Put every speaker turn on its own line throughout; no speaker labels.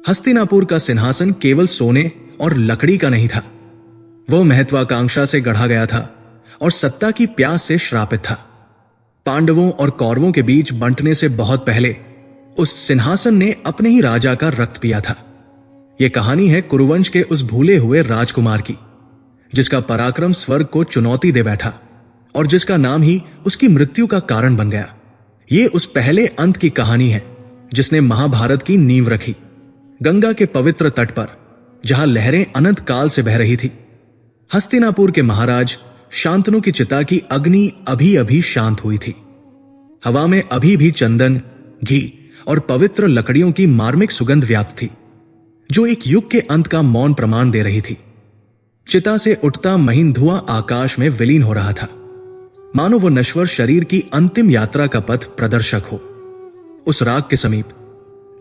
हस्तिनापुर का सिंहासन केवल सोने और लकड़ी का नहीं था। वह महत्वाकांक्षा से गढ़ा गया था और सत्ता की प्यास से श्रापित था। पांडवों और कौरवों के बीच बंटने से बहुत पहले उस सिंहासन ने अपने ही राजा का रक्त पिया था। यह कहानी है कुरुवंश के उस भूले हुए राजकुमार की, जिसका पराक्रम स्वर्ग को चुनौती दे बैठा और जिसका नाम ही उसकी मृत्यु का कारण बन गया। यह उस पहले अंत की कहानी है जिसने महाभारत की नींव रखी। गंगा के पवित्र तट पर, जहां लहरें अनंत काल से बह रही थी, हस्तिनापुर के महाराज शांतनु की चिता की अग्नि अभी अभी शांत हुई थी। हवा में अभी भी चंदन, घी और पवित्र लकड़ियों की मार्मिक सुगंध व्याप्त थी, जो एक युग के अंत का मौन प्रमाण दे रही थी। चिता से उठता महीन धुआं आकाश में विलीन हो रहा था, मानो वो नश्वर शरीर की अंतिम यात्रा का पथ प्रदर्शक हो। उस राग के समीप,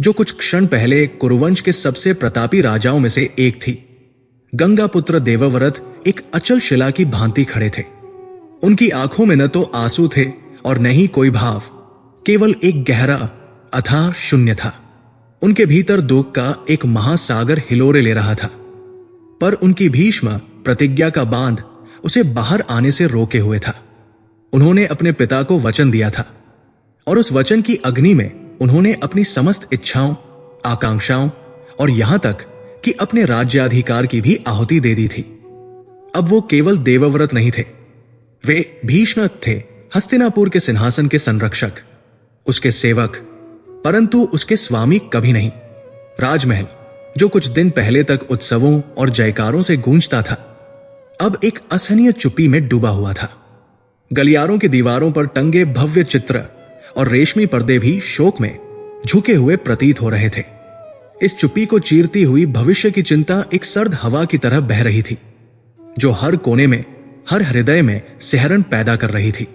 जो कुछ क्षण पहले कुरुवंश के सबसे प्रतापी राजाओं में से एक थी, गंगा पुत्र देवव्रत एक अचल शिला की भांति खड़े थे। उनकी आंखों में न तो आंसू थे और न ही कोई भाव, केवल एक गहरा अथाह शून्य था। उनके भीतर दुख का एक महासागर हिलोरे ले रहा था, पर उनकी भीष्म प्रतिज्ञा का बांध उसे बाहर आने से रोके हुए था। उन्होंने अपने पिता को वचन दिया था और उस वचन की अग्नि में उन्होंने अपनी समस्त इच्छाओं, आकांक्षाओं और यहां तक कि अपने राज्याधिकार की भी आहुति दे दी थी। अब वो केवल देवव्रत नहीं थे, वे भीष्म थे, हस्तिनापुर के सिंहासन के संरक्षक, उसके सेवक, परंतु उसके स्वामी कभी नहीं। राजमहल, जो कुछ दिन पहले तक उत्सवों और जयकारों से गूंजता था, अब एक असहनीय चुप्पी में डूबा हुआ था। गलियारों की दीवारों पर टंगे भव्य चित्र और रेशमी पर्दे भी शोक में झुके हुए प्रतीत हो रहे थे। इस चुप्पी को चीरती हुई भविष्य की चिंता एक सर्द हवा की तरह बह रही थी, जो हर कोने में, हर हृदय में सिहरन पैदा कर रही थी।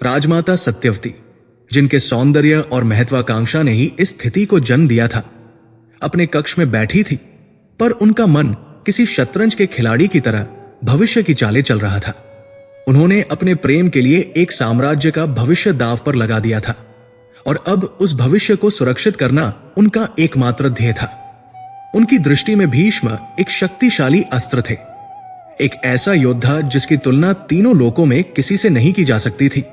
राजमाता सत्यवती, जिनके सौंदर्य और महत्वाकांक्षा ने ही इस स्थिति को जन्म दिया था, अपने कक्ष में बैठी थी, पर उनका मन किसी शतरंज के खिलाड़ी की तरह भविष्य की चालें चल रहा था। उन्होंने अपने प्रेम के लिए एक साम्राज्य का भविष्य दांव पर लगा दिया था और अब उस भविष्य को सुरक्षित करना उनका एकमात्र ध्येय था। उनकी दृष्टि में भीष्म एक शक्तिशाली अस्त्र थे, एक ऐसा योद्धा जिसकी तुलना तीनों लोकों में किसी से नहीं की जा सकती थी,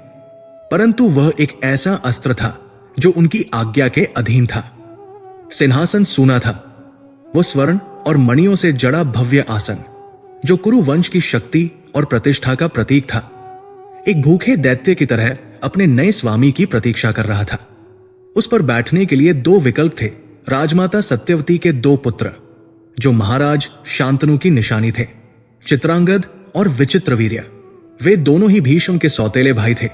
परंतु वह एक ऐसा अस्त्र था जो उनकी आज्ञा के अधीन था। सिंहासन सूना था, वो स्वर्ण और मणियों से जड़ा भव्य आसन, जो कुरु वंश की शक्ति और प्रतिष्ठा का प्रतीक था, एक भूखे दैत्य की तरह अपने नए स्वामी की प्रतीक्षा कर रहा था। उस पर बैठने के लिए दो विकल्प थे। राजमाता सत्यवती के दो पुत्र, जो महाराज शांतनु की निशानी थे, चित्रांगद और विचित्रवीर्य। वे दोनों ही भीष्म के सौतेले भाई थे,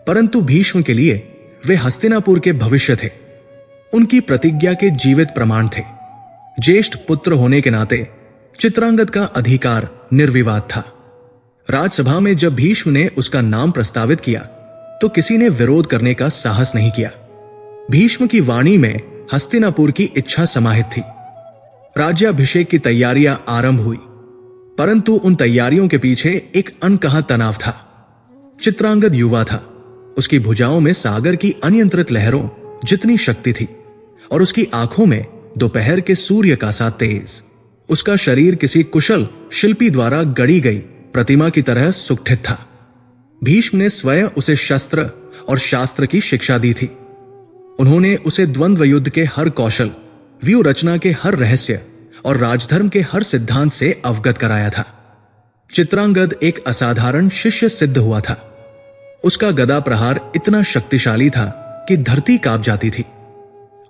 परंतु भीष्म के लिए वे हस्तिनापुर के भविष्य थे, उनकी प्रतिज्ञा के जीवित प्रमाण थे। ज्येष्ठ पुत्र होने के नाते चित्रांगद का अधिकार निर्विवाद था। राजसभा में जब भीष्म ने उसका नाम प्रस्तावित किया तो किसी ने विरोध करने का साहस नहीं किया। भीष्म की वाणी में हस्तिनापुर की इच्छा समाहित थी। राज्याभिषेक की तैयारियां आरंभ हुई, परंतु उन तैयारियों के पीछे एक अनकहा तनाव था। चित्रांगद युवा था, उसकी भुजाओं में सागर की अनियंत्रित लहरों जितनी शक्ति थी और उसकी आंखों में दोपहर के सूर्य का सा तेज। उसका शरीर किसी कुशल शिल्पी द्वारा गढ़ी गई प्रतिमा की तरह सुगठित था। भीष्म ने स्वयं उसे शस्त्र और शास्त्र की शिक्षा दी थी। उन्होंने उसे द्वंद्व युद्ध के हर कौशल, व्यूह रचना के हर रहस्य और राजधर्म के हर सिद्धांत से अवगत कराया था। चित्रांगद एक असाधारण शिष्य सिद्ध हुआ था। उसका गदा प्रहार इतना शक्तिशाली था कि धरती कांप जाती थी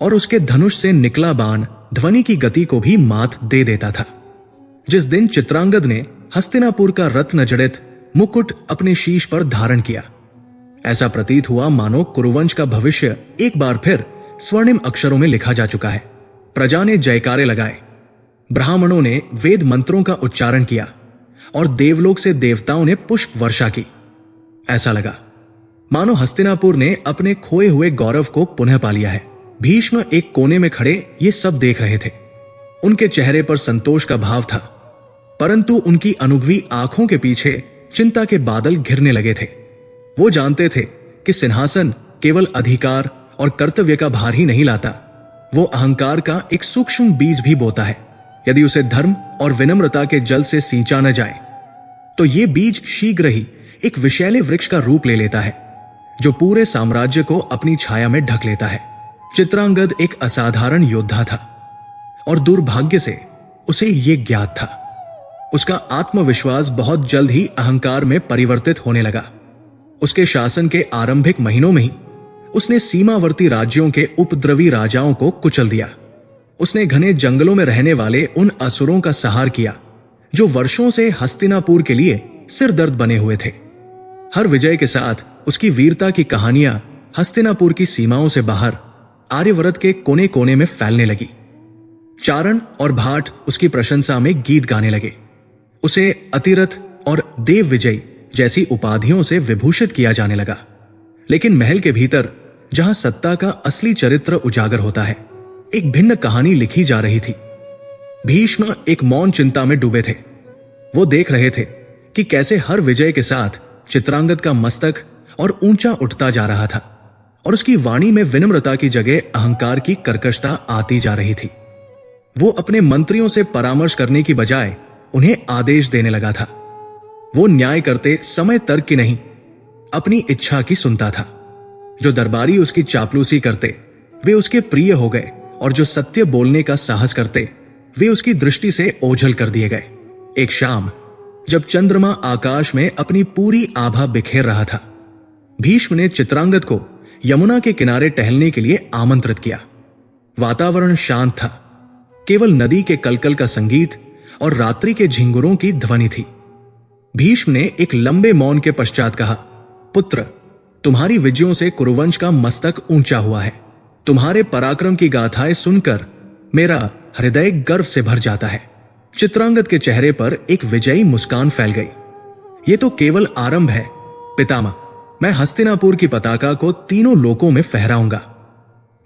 और उसके धनुष से निकला बाण ध्वनि की गति को भी मात दे देता था। जिस दिन चित्रांगद ने हस्तिनापुर का रत्न जड़ित मुकुट अपने शीश पर धारण किया, ऐसा प्रतीत हुआ मानो कुरुवंश का भविष्य एक बार फिर स्वर्णिम अक्षरों में लिखा जा चुका है। प्रजा ने जयकारे लगाए, ब्राह्मणों ने वेद मंत्रों का उच्चारण किया और देवलोक से देवताओं ने पुष्प वर्षा की। ऐसा लगा मानो हस्तिनापुर ने अपने खोए हुए गौरव को पुनः पा लिया है। भीष्म एक कोने में खड़े ये सब देख रहे थे। उनके चेहरे पर संतोष का भाव था, परंतु उनकी अनुभवी आंखों के पीछे चिंता के बादल घिरने लगे थे। वो जानते थे कि सिंहासन केवल अधिकार और कर्तव्य का भार ही नहीं लाता, वो अहंकार का एक सूक्ष्म बीज भी बोता है। यदि उसे धर्म और विनम्रता के जल से सींचा न जाए तो ये बीज शीघ्र ही एक विषैले वृक्ष का रूप ले लेता है, जो पूरे साम्राज्य को अपनी छाया में ढक लेता है। चित्रांगद एक असाधारण योद्धा था और दुर्भाग्य से उसे ये ज्ञात था। उसका आत्मविश्वास बहुत जल्द ही अहंकार में परिवर्तित होने लगा। उसके शासन के आरंभिक महीनों में ही उसने सीमावर्ती राज्यों के उपद्रवी राजाओं को कुचल दिया। उसने घने जंगलों में रहने वाले उन असुरों का संहार किया जो वर्षों से हस्तिनापुर के लिए सिरदर्द बने हुए थे। हर विजय के साथ उसकी वीरता की कहानियां हस्तिनापुर की सीमाओं से बाहर आर्यवर्त के कोने कोने में फैलने लगी। चारण और भाट उसकी प्रशंसा में गीत गाने लगे। उसे अतिरथ और देव विजय जैसी उपाधियों से विभूषित किया जाने लगा। लेकिन महल के भीतर, जहां सत्ता का असली चरित्र उजागर होता है, एक भिन्न कहानी लिखी जा रही थी। भीष्म एक मौन चिंता में डूबे थे। वो देख रहे थे कि कैसे हर विजय के साथ चित्रांगद का मस्तक और ऊंचा उठता जा रहा था और उसकी वाणी में विनम्रता की जगह अहंकार की कर्कशता आती जा रही थी। वो अपने मंत्रियों से परामर्श करने की बजाय उन्हें आदेश देने लगा था। वो न्याय करते समय तर्क की नहीं, अपनी इच्छा की सुनता था। जो दरबारी उसकी चापलूसी करते वे उसके प्रिय हो गए और जो सत्य बोलने का साहस करते वे उसकी दृष्टि से ओझल कर दिए गए। एक शाम जब चंद्रमा आकाश में अपनी पूरी आभा बिखेर रहा था, भीष्म ने चित्रांगद को यमुना के किनारे टहलने के लिए आमंत्रित किया। वातावरण शांत था। केवल नदी के कलकल का संगीत और रात्रि के झिंगुरों की ध्वनि थी। भीष्म ने एक लंबे मौन के पश्चात कहा, पुत्र, तुम्हारी विजयों से कुरुवंश का मस्तक ऊंचा हुआ है। तुम्हारे पराक्रम की गाथाएं सुनकर मेरा हृदय गर्व से भर जाता है। चित्रांगद के चेहरे पर एक विजयी मुस्कान फैल गई। ये तो केवल आरंभ है पितामह। मैं हस्तिनापुर की पताका को तीनों लोकों में फहराऊंगा।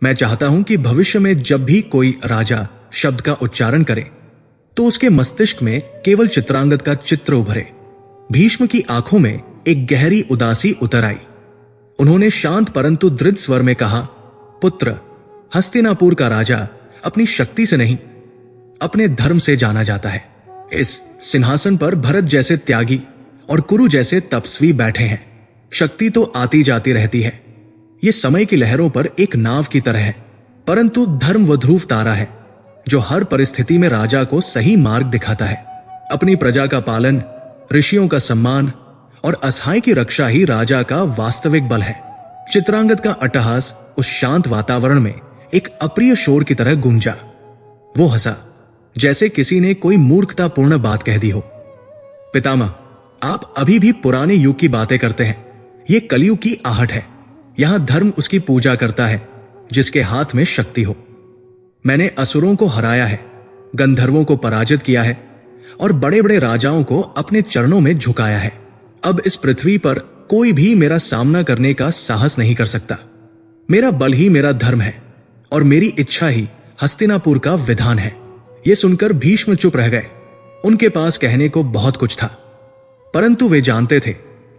मैं चाहता हूं कि भविष्य में जब भी कोई राजा शब्द का उच्चारण करे तो उसके मस्तिष्क में केवल चित्रांगद का चित्र उभरे। भीष्म की आंखों में एक गहरी उदासी उतर आई। उन्होंने शांत परंतु दृढ़ स्वर में कहा, पुत्र, हस्तिनापुर का राजा अपनी शक्ति से नहीं, अपने धर्म से जाना जाता है। इस सिंहासन पर भरत जैसे त्यागी और कुरु जैसे तपस्वी बैठे हैं। शक्ति तो आती जाती रहती है। ये समय की लहरों पर एक नाव की तरह है, परंतु धर्म वो ध्रुव तारा है जो हर परिस्थिति में राजा को सही मार्ग दिखाता है। अपनी प्रजा का पालन, ऋषियों का सम्मान और असहाय की रक्षा ही राजा का वास्तविक बल है। चित्रांगद का अट्टहास उस शांत वातावरण में एक अप्रिय शोर की तरह गूंजा। वो हंसा जैसे किसी ने कोई मूर्खतापूर्ण बात कह दी हो। पितामह, आप अभी भी पुराने युग की बातें करते हैं। ये कलयुग की आहट है। यहां धर्म उसकी पूजा करता है जिसके हाथ में शक्ति हो। मैंने असुरों को हराया है, गंधर्वों को पराजित किया है और बड़े बड़े राजाओं को अपने चरणों में झुकाया है। अब इस पृथ्वी पर कोई भी मेरा सामना करने का साहस नहीं कर सकता। मेरा बल ही मेरा धर्म है और मेरी इच्छा ही हस्तिनापुर का विधान है। यह सुनकर भीष्म चुप रह गए। उनके पास कहने को बहुत कुछ था, परंतु वे जानते थे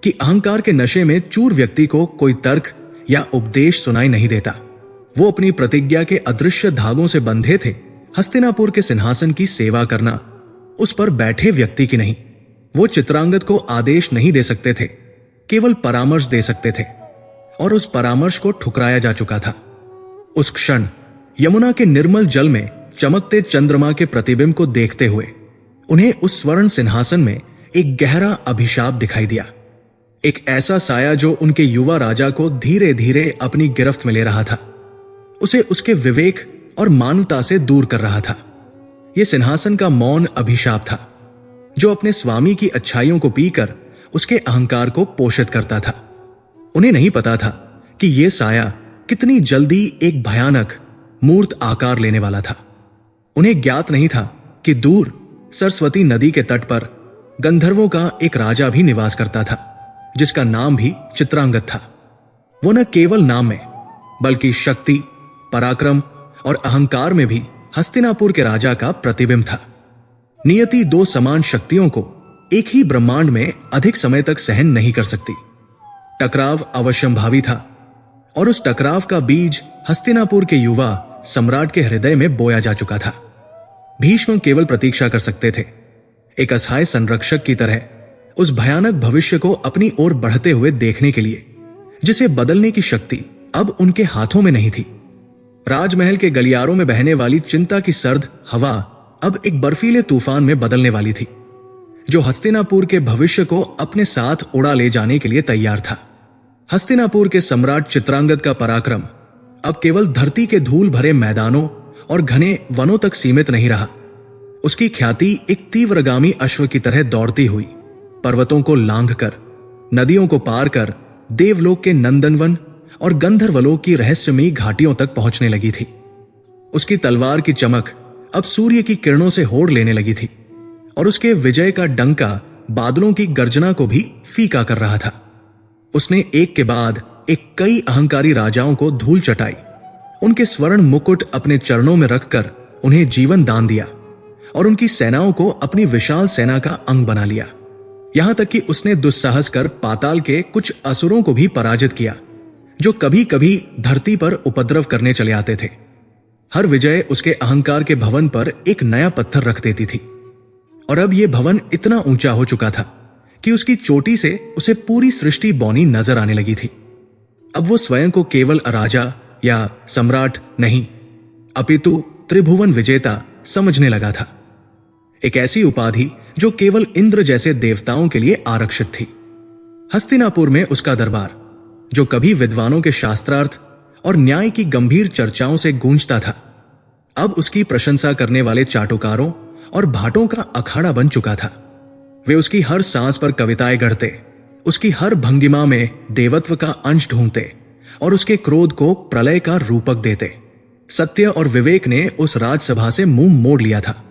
कि अहंकार के नशे में चूर व्यक्ति को कोई तर्क या उपदेश सुनाई नहीं देता। वो अपनी प्रतिज्ञा के अदृश्य धागों से बंधे थे। हस्तिनापुर के सिंहासन की सेवा करना उस पर बैठे व्यक्ति की नहीं। वो चित्रांगद को आदेश नहीं दे सकते थे, केवल परामर्श दे सकते थे, और उस परामर्श को ठुकराया जा चुका था। उस क्षण यमुना के निर्मल जल में चमकते चंद्रमा के प्रतिबिंब को देखते हुए उन्हें उस स्वर्ण सिंहासन में एक गहरा अभिशाप दिखाई दिया। एक ऐसा साया जो उनके युवा राजा को धीरे धीरे अपनी गिरफ्त में ले रहा था, उसे उसके विवेक और मानवता से दूर कर रहा था। यह सिंहासन का मौन अभिशाप था जो अपने स्वामी की अच्छाइयों को पीकर उसके अहंकार को पोषित करता था। उन्हें नहीं पता था कि यह साया कितनी जल्दी एक भयानक मूर्त आकार लेने वाला था। उन्हें ज्ञात नहीं था कि दूर सरस्वती नदी के तट पर गंधर्वों का एक राजा भी निवास करता था, जिसका नाम भी चित्रांगद था। वो न केवल नाम में बल्कि शक्ति, पराक्रम और अहंकार में भी हस्तिनापुर के राजा का प्रतिबिंब था। नियति दो समान शक्तियों को एक ही ब्रह्मांड में अधिक समय तक सहन नहीं कर सकती। टकराव अवश्यंभावी था और उस टकराव का बीज हस्तिनापुर के युवा सम्राट के हृदय में बोया जा चुका था। भीष्म केवल प्रतीक्षा कर सकते थे, एक असहाय संरक्षक की तरह, उस भयानक भविष्य को अपनी ओर बढ़ते हुए देखने के लिए, जिसे बदलने की शक्ति अब उनके हाथों में नहीं थी। राजमहल के गलियारों में बहने वाली चिंता की सर्द हवा अब एक बर्फीले तूफान में बदलने वाली थी, जो हस्तिनापुर के भविष्य को अपने साथ उड़ा ले जाने के लिए तैयार था। हस्तिनापुर के सम्राट चित्रांगद का पराक्रम अब केवल धरती के धूल भरे मैदानों और घने वनों तक सीमित नहीं रहा। उसकी ख्याति एक तीव्रगामी अश्व की तरह दौड़ती हुई पर्वतों को लांघकर, नदियों को पार कर, देवलोक के नंदनवन और गंधर्वलोक की रहस्यमयी घाटियों तक पहुंचने लगी थी। उसकी तलवार की चमक अब सूर्य की किरणों से होड़ लेने लगी थी और उसके विजय का डंका बादलों की गर्जना को भी फीका कर रहा था। उसने एक के बाद एक कई अहंकारी राजाओं को धूल चटाई, उनके स्वर्ण मुकुट अपने चरणों में रखकर उन्हें जीवन दान दिया और उनकी सेनाओं को अपनी विशाल सेना का अंग बना लिया। यहां तक कि उसने दुस्साहस कर पाताल के कुछ असुरों को भी पराजित किया, जो कभी कभी धरती पर उपद्रव करने चले आते थे। हर विजय उसके अहंकार के भवन पर एक नया पत्थर रख देती थी, और अब यह भवन इतना ऊंचा हो चुका था कि उसकी चोटी से उसे पूरी सृष्टि बौनी नजर आने लगी थी। अब वो स्वयं को केवल राजा या सम्राट नहीं, अपितु त्रिभुवन विजेता समझने लगा था। एक ऐसी उपाधि जो केवल इंद्र जैसे देवताओं के लिए आरक्षित थी। हस्तिनापुर में उसका दरबार, जो कभी विद्वानों के शास्त्रार्थ और न्याय की गंभीर चर्चाओं से गूंजता था, अब उसकी प्रशंसा करने वाले चाटुकारों और भाटों का अखाड़ा बन चुका था। वे उसकी हर सांस पर कविताएं गढ़ते, उसकी हर भंगिमा में देवत्व का अंश ढूंढते और उसके क्रोध को प्रलय का रूपक देते। सत्य और विवेक ने उस राजसभा से मुंह मोड़ लिया था।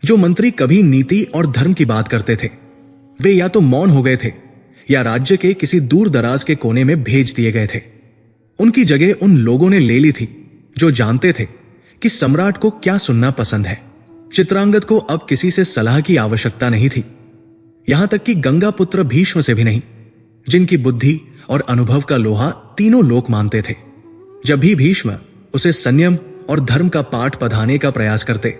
जो मंत्री कभी नीति और धर्म की बात करते थे, वे या तो मौन हो गए थे या राज्य के किसी दूर दराज के कोने में भेज दिए गए थे। उनकी जगह उन लोगों ने ले ली थी जो जानते थे कि सम्राट को क्या सुनना पसंद है। चित्रांगद को अब किसी से सलाह की आवश्यकता नहीं थी, यहां तक कि गंगा पुत्र भीष्म से भी नहीं, जिनकी बुद्धि और अनुभव का लोहा तीनों लोक मानते थे। जब भी भीष्म उसे संयम और धर्म का पाठ पढ़ाने का प्रयास करते,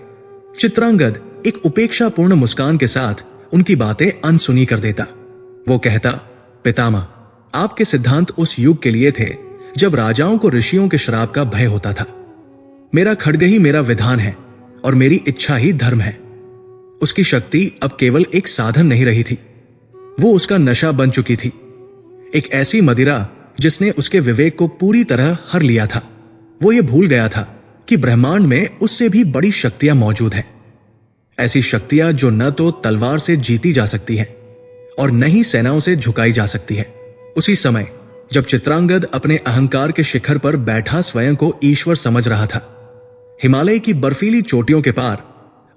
चित्रांगद एक उपेक्षापूर्ण मुस्कान के साथ उनकी बातें अनसुनी कर देता। वो कहता, पितामह, आपके सिद्धांत उस युग के लिए थे जब राजाओं को ऋषियों के श्राप का भय होता था। मेरा खड्ग ही मेरा विधान है और मेरी इच्छा ही धर्म है। उसकी शक्ति अब केवल एक साधन नहीं रही थी, वो उसका नशा बन चुकी थी, एक ऐसी मदिरा जिसने उसके विवेक को पूरी तरह हर लिया था। वो ये भूल गया था कि ब्रह्मांड में उससे भी बड़ी शक्तियां मौजूद हैं, ऐसी शक्तियां जो न तो तलवार से जीती जा सकती हैं और न ही सेनाओं से झुकाई जा सकती है। उसी समय जब चित्रांगद अपने अहंकार के शिखर पर बैठा स्वयं को ईश्वर समझ रहा था, हिमालय की बर्फीली चोटियों के पार,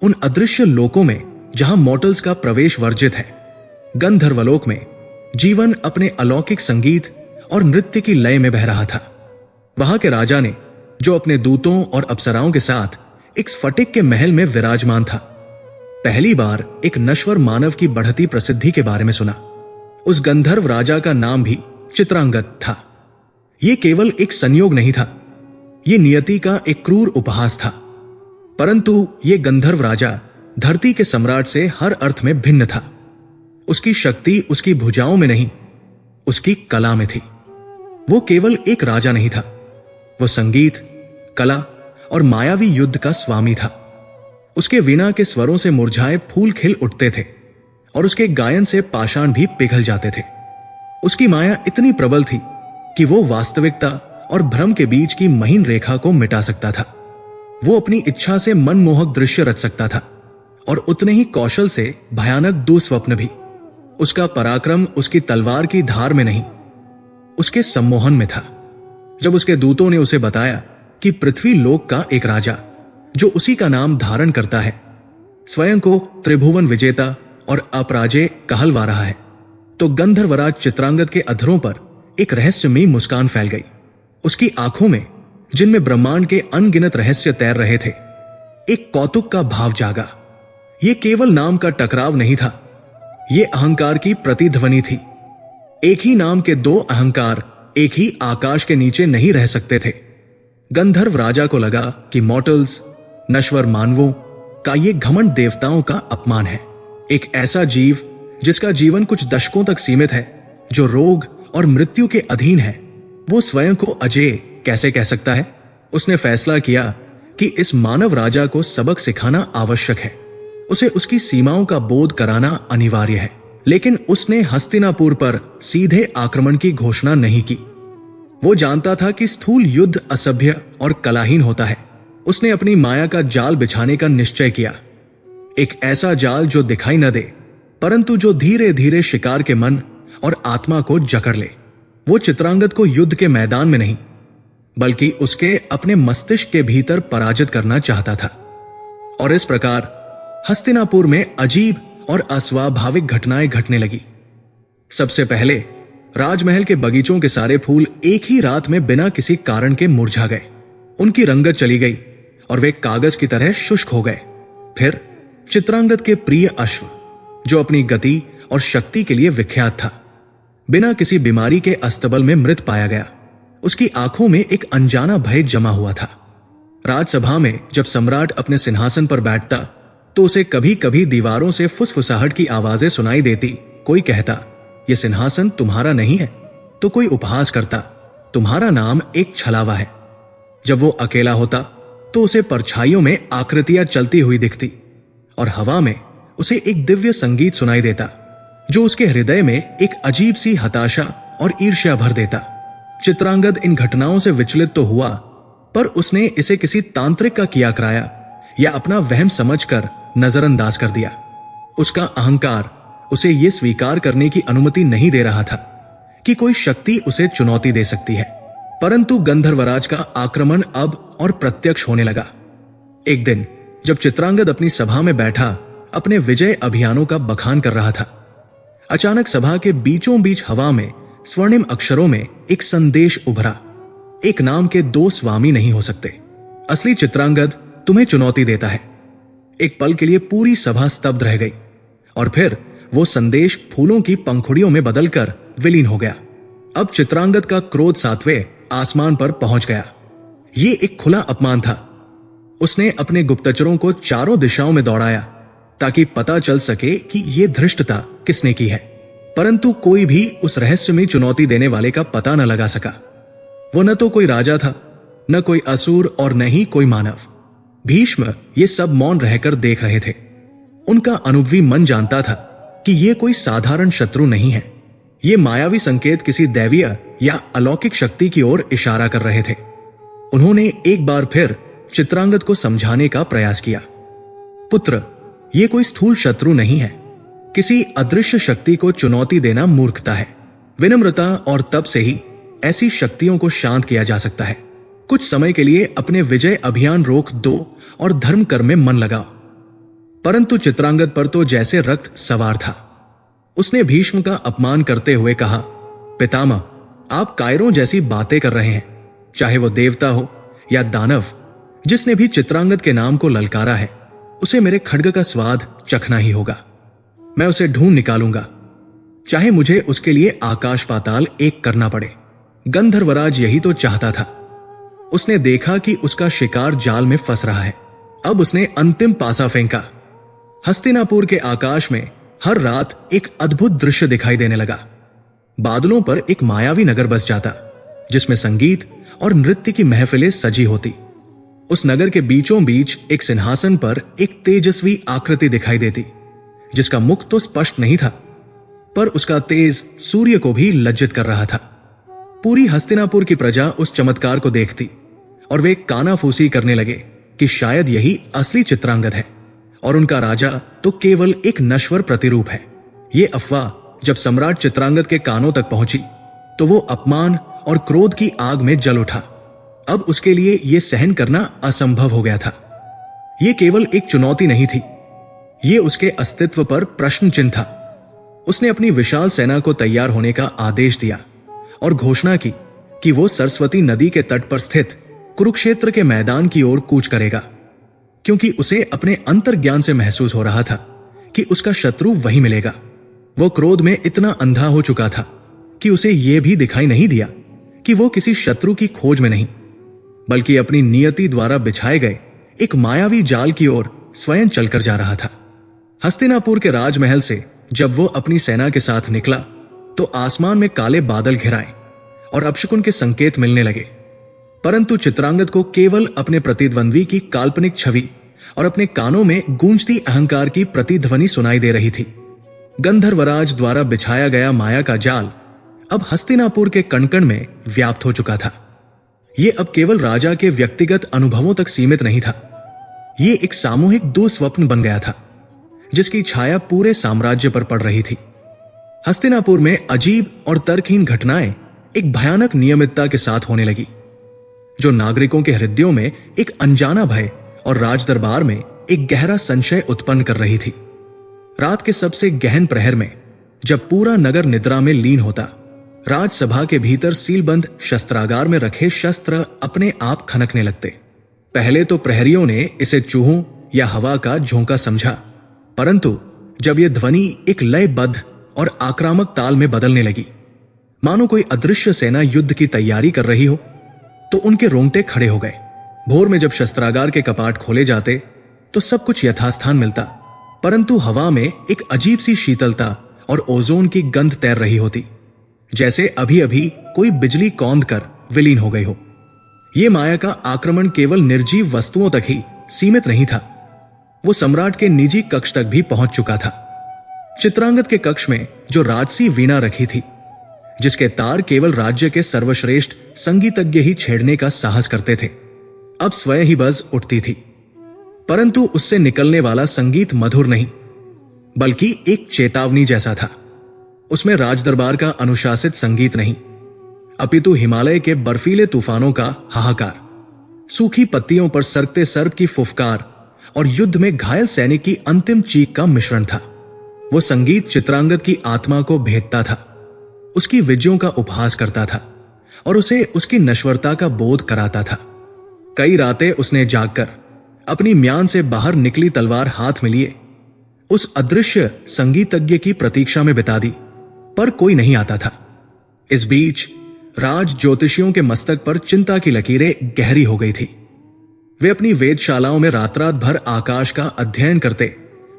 उन अदृश्य लोकों में जहां मॉर्टल्स का प्रवेश वर्जित है, गंधर्वलोक में जीवन अपने अलौकिक संगीत और नृत्य की लय में बह रहा था। वहां के राजा ने, जो अपने दूतों और अप्सराओं के साथ एक स्फटिक के महल में विराजमान था, पहली बार एक नश्वर मानव की बढ़ती प्रसिद्धि के बारे में सुना। उस गंधर्व राजा का नाम भी चित्रांगद था। यह केवल एक संयोग नहीं था, यह नियति का एक क्रूर उपहास था। परंतु यह गंधर्व राजा धरती के सम्राट से हर अर्थ में भिन्न था। उसकी शक्ति उसकी भुजाओं में नहीं, उसकी कला में थी। वो केवल एक राजा नहीं था, वो संगीत, कला और मायावी युद्ध का स्वामी था। उसके वीणा के स्वरों से मुरझाए फूल खिल उठते थे और उसके गायन से पाषाण भी पिघल जाते थे। उसकी माया इतनी प्रबल थी कि वो वास्तविकता और भ्रम के बीच की महीन रेखा को मिटा सकता था। वो अपनी इच्छा से मनमोहक दृश्य रच सकता था और उतने ही कौशल से भयानक दुस्वप्न भी। उसका पराक्रम उसकी तलवार की धार में नहीं, उसके सम्मोहन में था। जब उसके दूतों ने उसे बताया कि पृथ्वी लोक का एक राजा, जो उसी का नाम धारण करता है, स्वयं को त्रिभुवन विजेता और अपराजय कहलवा रहा है, तो गंधर्वराज चित्रांगद के अधरों पर एक रहस्यमयी मुस्कान फैल गई। उसकी आंखों में, जिनमें ब्रह्मांड के अनगिनत रहस्य तैर रहे थे, एक कौतुक का भाव जागा। यह केवल नाम का टकराव नहीं था, यह अहंकार की प्रतिध्वनि थी। एक ही नाम के दो अहंकार एक ही आकाश के नीचे नहीं रह सकते थे। गंधर्व राजा को लगा कि मॉर्टल्स, नश्वर मानवों का ये घमंड देवताओं का अपमान है। एक ऐसा जीव जिसका जीवन कुछ दशकों तक सीमित है, जो रोग और मृत्यु के अधीन है, वो स्वयं को अजेय कैसे कह सकता है? उसने फैसला किया कि इस मानव राजा को सबक सिखाना आवश्यक है, उसे उसकी सीमाओं का बोध कराना अनिवार्य है। लेकिन उसने हस्तिनापुर पर सीधे आक्रमण की घोषणा नहीं की। वो जानता था कि स्थूल युद्ध असभ्य और कलाहीन होता है। उसने अपनी माया का जाल बिछाने का निश्चय किया, एक ऐसा जाल जो दिखाई न दे, परंतु जो धीरे धीरे शिकार के मन और आत्मा को जकड़ ले। वो चित्रांगद को युद्ध के मैदान में नहीं, बल्कि उसके अपने मस्तिष्क के भीतर पराजित करना चाहता था। और इस प्रकार हस्तिनापुर में अजीब और अस्वाभाविक घटनाएं घटने लगी। सबसे पहले राजमहल के बगीचों के सारे फूल एक ही रात में बिना किसी कारण के मुरझा गए। उनकी रंगत चली गई और वे कागज की तरह शुष्क हो गए। फिर चित्रांगद के प्रिय अश्व, जो अपनी गति और शक्ति के लिए विख्यात था, बिना किसी बीमारी के अस्तबल में मृत पाया गया। उसकी आंखों में एक अनजाना भय जमा हुआ था। राजसभा में जब सम्राट अपने सिंहासन पर बैठता तो उसे कभी कभी दीवारों से फुसफुसाहट की आवाजें सुनाई देती। कोई कहता, यह सिंहासन तुम्हारा नहीं है, तो कोई उपहास करता, तुम्हारा नाम एक छलावा है। जब वो अकेला होता तो उसे परछाइयों में आकृतियां चलती हुई दिखती और हवा में उसे एक दिव्य संगीत सुनाई देता, जो उसके हृदय में एक अजीब सी हताशा और ईर्ष्या भर देता। चित्रांगद इन घटनाओं से विचलित तो हुआ, पर उसने इसे किसी तांत्रिक का किया कराया या अपना वहम समझकर नजरअंदाज कर दिया। उसका अहंकार उसे यह स्वीकार करने की अनुमति नहीं दे रहा था कि कोई शक्ति उसे चुनौती दे सकती है। परंतु गंधर्वराज का आक्रमण अब और प्रत्यक्ष होने लगा। एक दिन जब चित्रांगद अपनी सभा में बैठा अपने विजय अभियानों का बखान कर रहा था, अचानक सभा के बीचों बीच हवा में स्वर्णिम अक्षरों में एक संदेश उभरा, एक नाम के दो स्वामी नहीं हो सकते। असली चित्रांगद तुम्हें चुनौती देता है। एक पल के लिए पूरी सभा स्तब्ध रह गई और फिर वो संदेश फूलों की पंखुड़ियों में बदलकर विलीन हो गया। अब चित्रांगद का क्रोध सातवें आसमान पर पहुंच गया। ये एक खुला अपमान था। उसने अपने गुप्तचरों को चारों दिशाओं में दौड़ाया ताकि पता चल सके कि यह धृष्टता किसने की है, परंतु कोई भी उस रहस्य में चुनौती देने वाले का पता न लगा सका। वो न तो कोई राजा था, न कोई असुर और न ही कोई मानव। भीष्म ये सब मौन रहकर देख रहे थे। उनका अनुभवी मन जानता था कि ये कोई साधारण शत्रु नहीं है। ये मायावी संकेत किसी दैवीय या अलौकिक शक्ति की ओर इशारा कर रहे थे। उन्होंने एक बार फिर चित्रांगद को समझाने का प्रयास किया, पुत्र, ये कोई स्थूल शत्रु नहीं है। किसी अदृश्य शक्ति को चुनौती देना मूर्खता है। विनम्रता और तप से ही ऐसी शक्तियों को शांत किया जा सकता है। कुछ समय के लिए अपने विजय अभियान रोक दो और धर्म कर्म में मन लगाओ। परंतु चित्रांगद पर तो जैसे रक्त सवार था। उसने भीष्म का अपमान करते हुए कहा, पितामह, आप कायरों जैसी बातें कर रहे हैं। चाहे वो देवता हो या दानव, जिसने भी चित्रांगद के नाम को ललकारा है, उसे मेरे खड्ग का स्वाद चखना ही होगा। मैं उसे ढूंढ निकालूंगा, चाहे मुझे उसके लिए आकाश पाताल एक करना पड़े। गंधर्वराज यही तो चाहता था। उसने देखा कि उसका शिकार जाल में फंस रहा है। अब उसने अंतिम पासा फेंका। हस्तिनापुर के आकाश में हर रात एक अद्भुत दृश्य दिखाई देने लगा। बादलों पर एक मायावी नगर बस जाता, जिसमें संगीत और नृत्य की महफिलें सजी होती। उस नगर के बीचों बीच एक सिंहासन पर एक तेजस्वी आकृति दिखाई देती, जिसका मुख तो स्पष्ट नहीं था, पर उसका तेज सूर्य को भी लज्जित कर रहा था। पूरी हस्तिनापुर की प्रजा उस चमत्कार को देखती और वे कानाफूसी करने लगे कि शायद यही असली चित्रांगद है और उनका राजा तो केवल एक नश्वर प्रतिरूप है। ये अफवाह जब सम्राट चित्रांगद के कानों तक पहुंची तो वो अपमान और क्रोध की आग में जल उठा। अब उसके लिए यह सहन करना असंभव हो गया था। यह केवल एक चुनौती नहीं थी, ये उसके अस्तित्व पर प्रश्न चिन्ह था। उसने अपनी विशाल सेना को तैयार होने का आदेश दिया और घोषणा की कि वो सरस्वती नदी के तट पर स्थित कुरुक्षेत्र के मैदान की ओर कूच करेगा, क्योंकि उसे अपने अंतर्ज्ञान से महसूस हो रहा था कि उसका शत्रु वही मिलेगा। वो क्रोध में इतना अंधा हो चुका था कि उसे यह भी दिखाई नहीं दिया कि वो किसी शत्रु की खोज में नहीं, बल्कि अपनी नियति द्वारा बिछाए गए एक मायावी जाल की ओर स्वयं चलकर जा रहा था। हस्तिनापुर के राजमहल से जब वो अपनी सेना के साथ निकला तो आसमान में काले बादल घिराए और अपशकुन के संकेत मिलने लगे, परंतु चित्रांगद को केवल अपने प्रतिद्वंद्वी की काल्पनिक छवि और अपने कानों में गूंजती अहंकार की प्रतिध्वनि सुनाई दे रही थी। गंधर्वराज द्वारा बिछाया गया माया का जाल अब हस्तिनापुर के कण-कण में व्याप्त हो चुका था। यह अब केवल राजा के व्यक्तिगत अनुभवों तक सीमित नहीं था, यह एक सामूहिक दुस्वप्न बन गया था जिसकी छाया पूरे साम्राज्य पर पड़ रही थी। हस्तिनापुर में अजीब और तर्कहीन घटनाएं एक भयानक नियमितता के साथ होने लगी, जो नागरिकों के हृदयों में एक अनजाना भय और राजदरबार में एक गहरा संशय उत्पन्न कर रही थी। रात के सबसे गहन प्रहर में जब पूरा नगर निद्रा में लीन होता, राजसभा के भीतर सीलबंद शस्त्रागार में रखे शस्त्र अपने आप खनकने लगते। पहले तो प्रहरियों ने इसे चूहों या हवा का झोंका समझा, परंतु जब यह ध्वनि एक लयबद्ध और आक्रामक ताल में बदलने लगी, मानो कोई अदृश्य सेना युद्ध की तैयारी कर रही हो, तो उनके रोंगटे खड़े हो गए। भोर में जब शस्त्रागार के कपाट खोले जाते तो सब कुछ यथास्थान मिलता, परंतु हवा में एक अजीब सी शीतलता और ओजोन की गंध तैर रही होती, जैसे अभी अभी कोई बिजली कौंध कर विलीन हो गई हो। यह माया का आक्रमण केवल निर्जीव वस्तुओं तक ही सीमित नहीं था, वो सम्राट के निजी कक्ष तक भी पहुंच चुका था। चित्रांगद के कक्ष में जो राजसी वीणा रखी थी, जिसके तार केवल राज्य के सर्वश्रेष्ठ संगीतज्ञ ही छेड़ने का साहस करते थे, अब स्वयं ही बज उठती थी, परंतु उससे निकलने वाला संगीत मधुर नहीं, बल्कि एक चेतावनी जैसा था। उसमें राजदरबार का अनुशासित संगीत नहीं, अपितु हिमालय के बर्फीले तूफानों का हाहाकार, सूखी पत्तियों पर सरकते सर्प की फुफकार और युद्ध में घायल सैनिक की अंतिम चीख का मिश्रण था। वो संगीत चित्रांगद की आत्मा को भेदता था, उसकी विजयों का उपहास करता था और उसे उसकी नश्वरता का बोध कराता था। कई रातें उसने जागकर अपनी म्यान से बाहर निकली तलवार हाथ में लिए उस अदृश्य संगीतज्ञ की प्रतीक्षा में बिता दी, पर कोई नहीं आता था। इस बीच राज ज्योतिषियों के मस्तक पर चिंता की लकीरें गहरी हो गई थी। वे अपनी वेदशालाओं में रात रात भर आकाश का अध्ययन करते,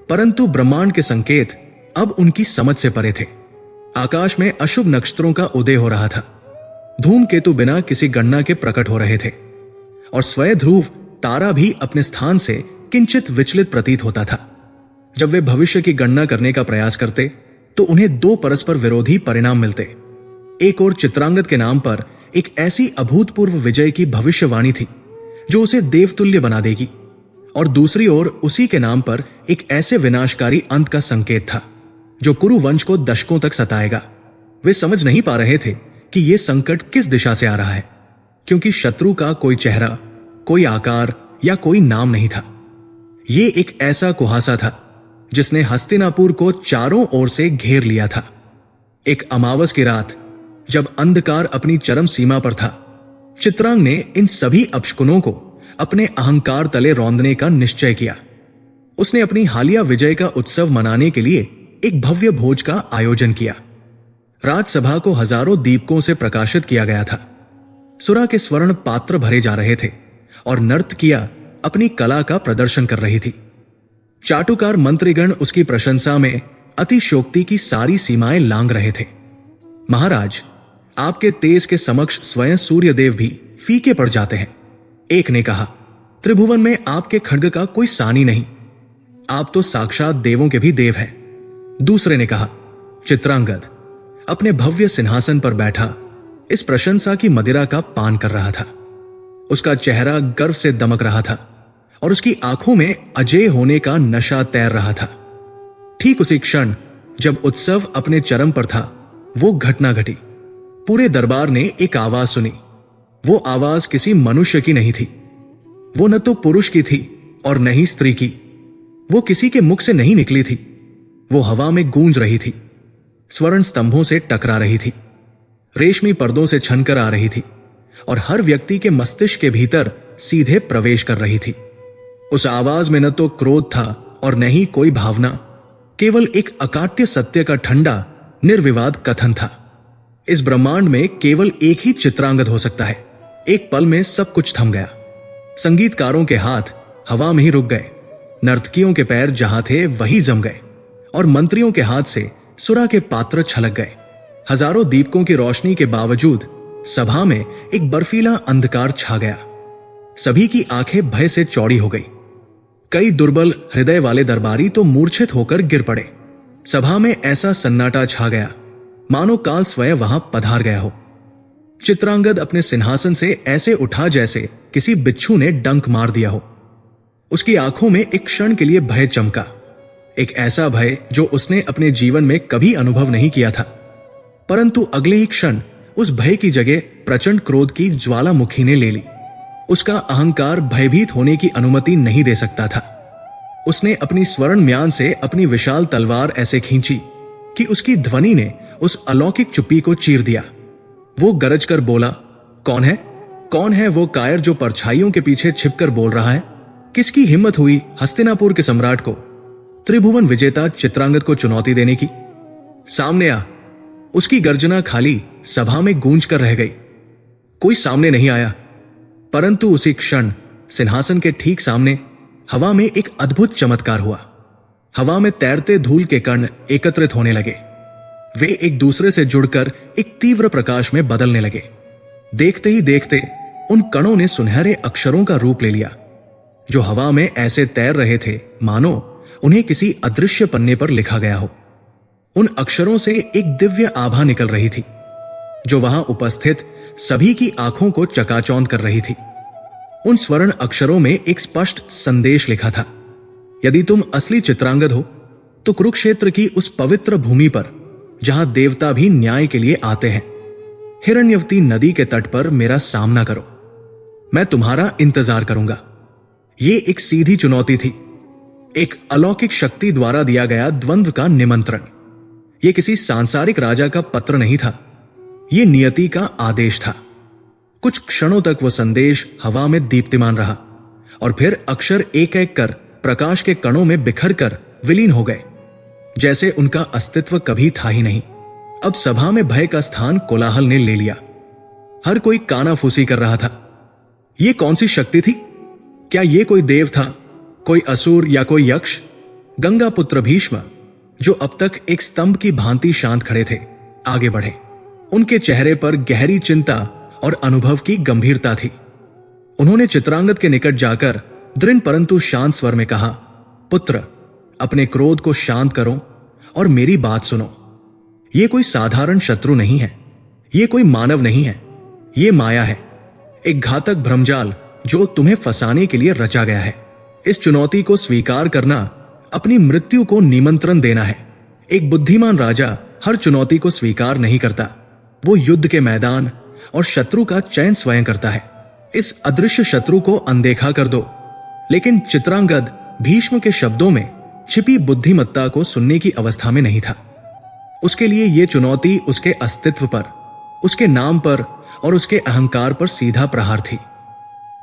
परंतु ब्रह्मांड के संकेत अब उनकी समझ से परे थे। आकाश में अशुभ नक्षत्रों का उदय हो रहा था, धूमकेतु बिना किसी गणना के प्रकट हो रहे थे और स्वयं ध्रुव तारा भी अपने स्थान से किंचित विचलित प्रतीत होता था। जब वे भविष्य की गणना करने का प्रयास करते तो उन्हें दो परस्पर विरोधी परिणाम मिलते। एक ओर चित्रांगद के नाम पर एक ऐसी अभूतपूर्व विजय की भविष्यवाणी थी जो उसे देवतुल्य बना देगी, और दूसरी ओर उसी के नाम पर एक ऐसे विनाशकारी अंत का संकेत था जो कुरु वंश को दशकों तक सताएगा। वे समझ नहीं पा रहे थे कि यह संकट किस दिशा से आ रहा है, क्योंकि शत्रु का कोई चेहरा, कोई आकार या कोई नाम नहीं था। यह एक ऐसा कुहासा था जिसने हस्तिनापुर को चारों ओर से घेर लिया था। एक अमावस की रात जब अंधकार अपनी चरम सीमा पर था, चित्रांग ने इन सभी अपशकुनों को अपने अहंकार तले रौंदने का निश्चय किया। उसने अपनी हालिया विजय का उत्सव मनाने के लिए एक भव्य भोज का आयोजन किया। राजसभा को हजारों दीपकों से प्रकाशित किया गया था। सुरा के स्वर्ण पात्र भरे जा रहे थे और नर्तकियां अपनी कला का प्रदर्शन कर रही थी। चाटुकार मंत्रीगण उसकी प्रशंसा में अतिशयोक्ति की सारी सीमाएं लांघ रहे थे। महाराज, आपके तेज के समक्ष स्वयं सूर्यदेव भी फीके पड़ जाते हैं। एक ने कहा, त्रिभुवन में आपके खड्ग का कोई सानी नहीं, आप तो साक्षात देवों के भी देव हैं। दूसरे ने कहा, चित्रांगद अपने भव्य सिंहासन पर बैठा इस प्रशंसा की मदिरा का पान कर रहा था। उसका चेहरा गर्व से दमक रहा था और उसकी आंखों में अजेय होने का नशा तैर रहा था। ठीक उसी क्षण जब उत्सव अपने चरम पर था, वो घटना घटी। पूरे दरबार ने एक आवाज सुनी। वो आवाज किसी मनुष्य की नहीं थी, वो न तो पुरुष की थी और न ही स्त्री की। वो किसी के मुख से नहीं निकली थी, वो हवा में गूंज रही थी, स्वर्ण स्तंभों से टकरा रही थी, रेशमी पर्दों से छनकर आ रही थी और हर व्यक्ति के मस्तिष्क के भीतर सीधे प्रवेश कर रही थी। उस आवाज में न तो क्रोध था और न ही कोई भावना, केवल एक अकाट्य सत्य का ठंडा निर्विवाद कथन था। इस ब्रह्मांड में केवल एक ही चित्रांगद हो सकता है एक पल में सब कुछ थम गया। संगीतकारों के हाथ हवा में ही रुक गए, नर्तकियों के पैर जहां थे वही जम गए और मंत्रियों के हाथ से सुरा के पात्र छलक गए। हजारों दीपकों की रोशनी के बावजूद सभा में एक बर्फीला अंधकार छा गया। सभी की आंखें भय से चौड़ी हो गई। कई दुर्बल हृदय वाले दरबारी तो मूर्छित होकर गिर पड़े। सभा में ऐसा सन्नाटा छा गया मानो काल स्वयं वहां पधार गया हो। चित्रांगद अपने सिंहासन से ऐसे उठा जैसे किसी बिच्छू ने डंक मार दिया हो। उसकी आंखों में एक क्षण के लिए भय चमका, एक ऐसा भय जो उसने अपने जीवन में कभी अनुभव नहीं किया था। परंतु अगले ही क्षण उस भय की जगह प्रचंड क्रोध की ज्वालामुखी ने ले ली। उसका अहंकार भयभीत होने की अनुमति नहीं दे सकता था। उसने अपनी स्वर्ण म्यान से अपनी विशाल तलवार ऐसे खींची कि उसकी ध्वनि ने उस अलौकिक चुप्पी को चीर दिया। वो गरज कर बोला, कौन है? कौन है वो कायर जो परछाइयों के पीछे छिपकर बोल रहा है? किसकी हिम्मत हुई हस्तिनापुर के सम्राट को, त्रिभुवन विजेता चित्रांगद को चुनौती देने की? सामने आ। उसकी गर्जना खाली सभा में गूंज कर रह गई। कोई सामने नहीं आया। परंतु उसी क्षण सिंहासन के ठीक सामने हवा में एक अद्भुत चमत्कार हुआ। हवा में तैरते धूल के कण एकत्रित होने लगे। वे एक दूसरे से जुड़कर एक तीव्र प्रकाश में बदलने लगे। देखते ही देखते उन कणों ने सुनहरे अक्षरों का रूप ले लिया, जो हवा में ऐसे तैर रहे थे मानो उन्हें किसी अदृश्य पन्ने पर लिखा गया हो। उन अक्षरों से एक दिव्य आभा निकल रही थी, जो वहां उपस्थित सभी की आंखों को चकाचौंध कर रही थी। उन स्वर्ण अक्षरों में एक स्पष्ट संदेश लिखा था, यदि तुम असली चित्रांगद हो तो कुरुक्षेत्र की उस पवित्र भूमि पर, जहां देवता भी न्याय के लिए आते हैं, हिरण्यवती नदी के तट पर मेरा सामना करो। मैं तुम्हारा इंतजार करूंगा। ये एक सीधी चुनौती थी, एक अलौकिक शक्ति द्वारा दिया गया द्वंद्व का निमंत्रण। यह किसी सांसारिक राजा का पत्र नहीं था, यह नियति का आदेश था। कुछ क्षणों तक वह संदेश हवा में दीप्तिमान रहा और फिर अक्षर एक एक कर प्रकाश के कणों में बिखर कर विलीन हो गए, जैसे उनका अस्तित्व कभी था ही नहीं। अब सभा में भय का स्थान कोलाहल ने ले लिया। हर कोई कानाफूसी कर रहा था। यह कौन सी शक्ति थी? क्या यह कोई देव था, कोई असुर या कोई यक्ष? गंगा पुत्र भीष्म, जो अब तक एक स्तंभ की भांति शांत खड़े थे, आगे बढ़े। उनके चेहरे पर गहरी चिंता और अनुभव की गंभीरता थी। उन्होंने चित्रांगद के निकट जाकर दृढ़ परंतु शांत स्वर में कहा, पुत्र, अपने क्रोध को शांत करो और मेरी बात सुनो। यह कोई साधारण शत्रु नहीं है, यह कोई मानव नहीं है, यह माया है, एक घातक भ्रमजाल जो तुम्हें फंसाने के लिए रचा गया है। इस चुनौती को स्वीकार करना अपनी मृत्यु को निमंत्रण देना है। एक बुद्धिमान राजा हर चुनौती को स्वीकार नहीं करता, वो युद्ध के मैदान और शत्रु का चयन स्वयं करता है। इस अदृश्य शत्रु को अनदेखा कर दो। लेकिन चित्रांगद भीष्म के शब्दों में छिपी बुद्धिमत्ता को सुनने की अवस्था में नहीं था। उसके लिए यह चुनौती उसके अस्तित्व पर, उसके नाम पर और उसके अहंकार पर सीधा प्रहार थी।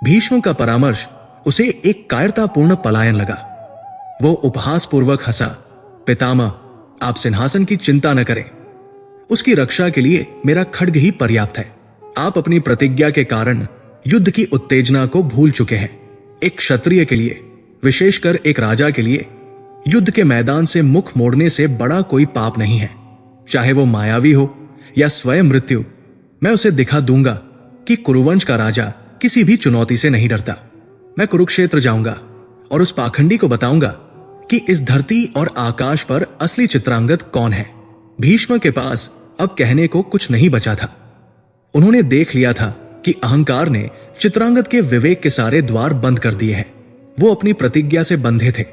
भीष्म का परामर्श उसे एक कायरतापूर्ण पलायन लगा। वो उपहासपूर्वक हंसा, पितामह, आप सिंहासन की चिंता न करें, उसकी रक्षा के लिए मेरा खड्ग ही पर्याप्त है। आप अपनी प्रतिज्ञा के कारण युद्ध की उत्तेजना को भूल चुके हैं। एक क्षत्रिय के लिए, विशेषकर एक राजा के लिए, युद्ध के मैदान से मुख मोड़ने से बड़ा कोई पाप नहीं है। चाहे वो मायावी हो या स्वयं मृत्यु, मैं उसे दिखा दूंगा कि कुरुवंश का राजा किसी भी चुनौती से नहीं डरता। मैं कुरुक्षेत्र जाऊंगा और उस पाखंडी को बताऊंगा कि इस धरती और आकाश पर असली चित्रांगद कौन है। भीष्म के पास अब कहने को कुछ नहीं बचा था। उन्होंने देख लिया था कि अहंकार ने चित्रांगद के विवेक के सारे द्वार बंद कर दिए हैं। वो अपनी प्रतिज्ञा से बंधे थे।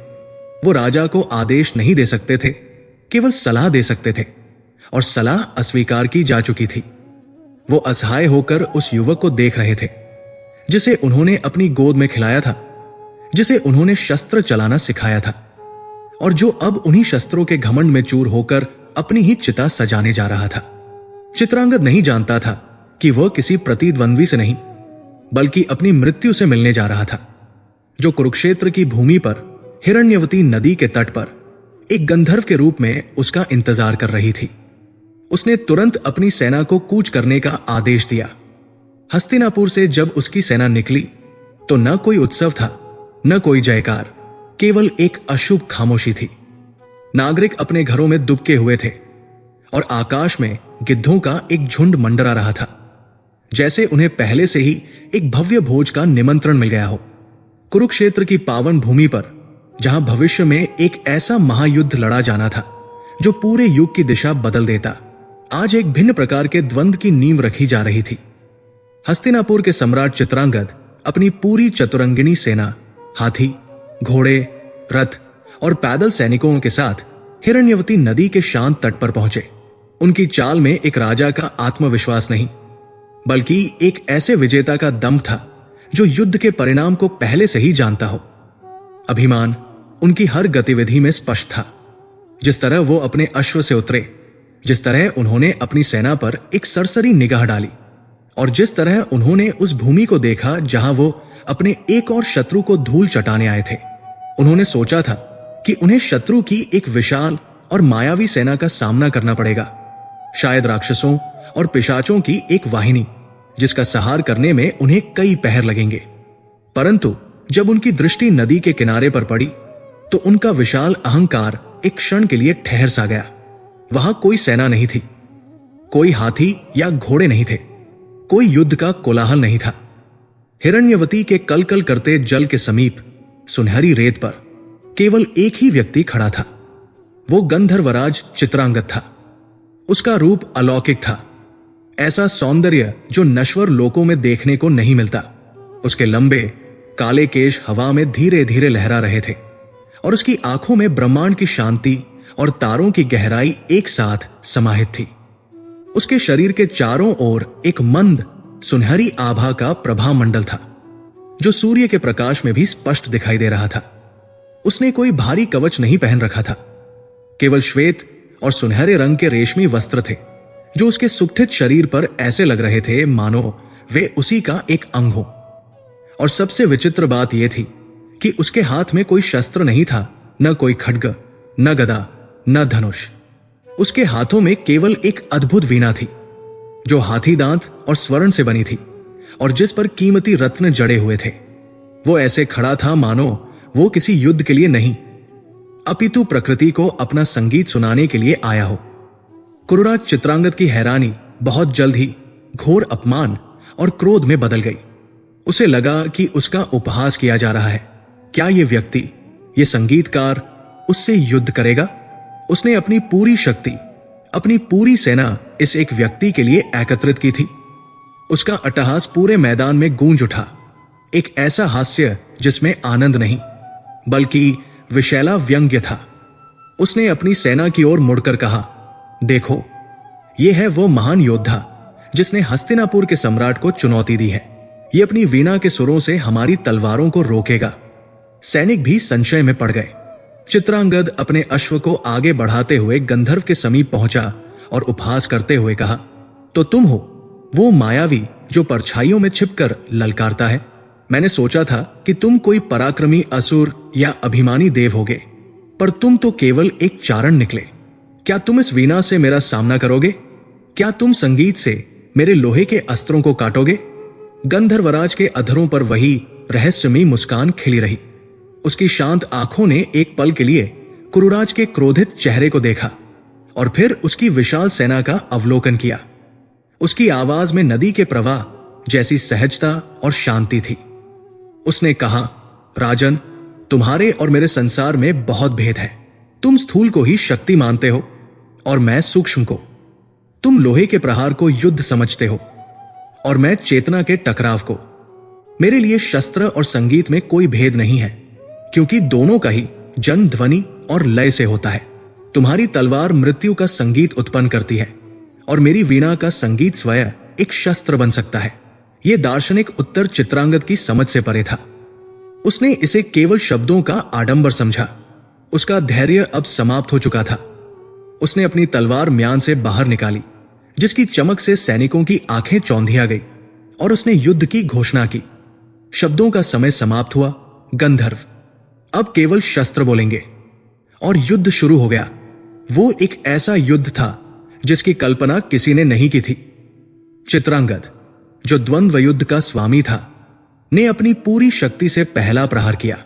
वो राजा को आदेश नहीं दे सकते थे, केवल सलाह दे सकते थे, और सलाह अस्वीकार की जा चुकी थी। वो असहाय होकर उस युवक को देख रहे थे, जिसे उन्होंने अपनी गोद में खिलाया था, जिसे उन्होंने शस्त्र चलाना सिखाया था, और जो अब उन्हीं शस्त्रों के घमंड में चूर होकर अपनी ही चिता सजाने जा रहा था। चित्रांगद नहीं जानता था कि वह किसी प्रतिद्वंद्वी से नहीं, बल्कि अपनी मृत्यु से मिलने जा रहा था, जो कुरुक्षेत्र की भूमि पर हिरण्यवती नदी के तट पर एक गंधर्व के रूप में उसका इंतजार कर रही थी। उसने तुरंत अपनी सेना को कूच करने का आदेश दिया। हस्तिनापुर से जब उसकी सेना निकली तो न कोई उत्सव था, न कोई जयकार, केवल एक अशुभ खामोशी थी। नागरिक अपने घरों में दुबके हुए थे और आकाश में गिद्धों का एक झुंड मंडरा रहा था, जैसे उन्हें पहले से ही एक भव्य भोज का निमंत्रण मिल गया हो। कुरुक्षेत्र की पावन भूमि पर, जहां भविष्य में एक ऐसा महायुद्ध लड़ा जाना था जो पूरे युग की दिशा बदल देता, आज एक भिन्न प्रकार के द्वंद्व की नींव रखी जा रही थी। हस्तिनापुर के सम्राट चित्रांगद अपनी पूरी चतुरंगिणी सेना, हाथी, घोड़े, रथ और पैदल सैनिकों के साथ हिरण्यवती नदी के शांत तट पर पहुंचे। उनकी चाल में एक राजा का आत्मविश्वास नहीं, बल्कि एक ऐसे विजेता का दम था जो युद्ध के परिणाम को पहले से ही जानता हो। अभिमान उनकी हर गतिविधि में स्पष्ट था। जिस तरह वो अपने अश्व से उतरे, जिस तरह उन्होंने अपनी सेना पर एक सरसरी निगाह डाली और जिस तरह उन्होंने उस भूमि को देखा जहां वो अपने एक और शत्रु को धूल चटाने आए थे, उन्होंने सोचा था कि उन्हें शत्रु की एक विशाल और मायावी सेना का सामना करना पड़ेगा, शायद राक्षसों और पिशाचों की एक वाहिनी जिसका सहार करने में उन्हें कई पहर लगेंगे। परंतु जब उनकी दृष्टि नदी के किनारे पर पड़ी तो उनका विशाल अहंकार एक क्षण के लिए ठहर सा गया। वहां कोई सेना नहीं थी, कोई हाथी या घोड़े नहीं थे, कोई युद्ध का कोलाहल नहीं था। हिरण्यवती के कलकल करते जल के समीप सुनहरी रेत पर केवल एक ही व्यक्ति खड़ा था। वो गंधर्वराज चित्रांगद था। उसका रूप अलौकिक था, ऐसा सौंदर्य जो नश्वर लोकों में देखने को नहीं मिलता। उसके लंबे काले केश हवा में धीरे धीरे लहरा रहे थे और उसकी आंखों में ब्रह्मांड की शांति और तारों की गहराई एक साथ समाहित थी। उसके शरीर के चारों ओर एक मंद सुनहरी आभा का प्रभा मंडल था जो सूर्य के प्रकाश में भी स्पष्ट दिखाई दे रहा था। उसने कोई भारी कवच नहीं पहन रखा था, केवल श्वेत और सुनहरे रंग के रेशमी वस्त्र थे जो उसके सुगठित शरीर पर ऐसे लग रहे थे मानो वे उसी का एक अंग हो। और सबसे विचित्र बात यह थी कि उसके हाथ में कोई शस्त्र नहीं था, न कोई खड्ग, न गदा, न धनुष। उसके हाथों में केवल एक अद्भुत वीणा थी जो हाथी दांत और स्वर्ण से बनी थी और जिस पर कीमती रत्न जड़े हुए थे। वो ऐसे खड़ा था मानो वो किसी युद्ध के लिए नहीं, अपितु प्रकृति को अपना संगीत सुनाने के लिए आया हो। कुरुराज चित्रांगद की हैरानी बहुत जल्द ही घोर अपमान और क्रोध में बदल गई। उसे लगा कि उसका उपहास किया जा रहा है। क्या ये व्यक्ति, ये संगीतकार उससे युद्ध करेगा? उसने अपनी पूरी शक्ति, अपनी पूरी सेना इस एक व्यक्ति के लिए एकत्रित की थी। उसका अट्टहास पूरे मैदान में गूंज उठा, एक ऐसा हास्य जिसमें आनंद नहीं बल्कि विशैला व्यंग्य था। उसने अपनी सेना की ओर मुड़कर कहा, देखो, यह है वो महान योद्धा जिसने हस्तिनापुर के सम्राट को चुनौती दी है। ये अपनी वीणा के सुरों से हमारी तलवारों को रोकेगा। सैनिक भी संशय में पड़ गए। चित्रांगद अपने अश्व को आगे बढ़ाते हुए गंधर्व के समीप पहुंचा और उपहास करते हुए कहा, तो तुम हो वो मायावी जो परछाइयों में छिपकर ललकारता है। मैंने सोचा था कि तुम कोई पराक्रमी असुर या अभिमानी देव होगे, पर तुम तो केवल एक चारण निकले। क्या तुम इस वीणा से मेरा सामना करोगे? क्या तुम संगीत से मेरे लोहे के अस्त्रों को काटोगे? गंधर्वराज के अधरों पर वही रहस्यमयी मुस्कान खिली रही। उसकी शांत आंखों ने एक पल के लिए कुरुराज के क्रोधित चेहरे को देखा और फिर उसकी विशाल सेना का अवलोकन किया। उसकी आवाज में नदी के प्रवाह जैसी सहजता और शांति थी। उसने कहा, राजन, तुम्हारे और मेरे संसार में बहुत भेद है। तुम स्थूल को ही शक्ति मानते हो और मैं सूक्ष्म को। तुम लोहे के प्रहार को युद्ध समझते हो और मैं चेतना के टकराव को। मेरे लिए शस्त्र और संगीत में कोई भेद नहीं है, क्योंकि दोनों का ही जन्म ध्वनि और लय से होता है। तुम्हारी तलवार मृत्यु का संगीत उत्पन्न करती है और मेरी वीणा का संगीत स्वयं एक शस्त्र बन सकता है। यह दार्शनिक उत्तर चित्रांगद की समझ से परे था। उसने इसे केवल शब्दों का आडंबर समझा। उसका धैर्य अब समाप्त हो चुका था। उसने अपनी तलवार म्यान से बाहर निकाली, जिसकी चमक से सैनिकों की आंखें चौंधिया गई, और उसने युद्ध की घोषणा की। शब्दों का समय समाप्त हुआ। गंधर्व अब केवल शस्त्र बोलेंगे और युद्ध शुरू हो गया। वो एक ऐसा युद्ध था जिसकी कल्पना किसी ने नहीं की थी। चित्रांगद, जो द्वंद्व युद्ध का स्वामी था, ने अपनी पूरी शक्ति से पहला प्रहार किया।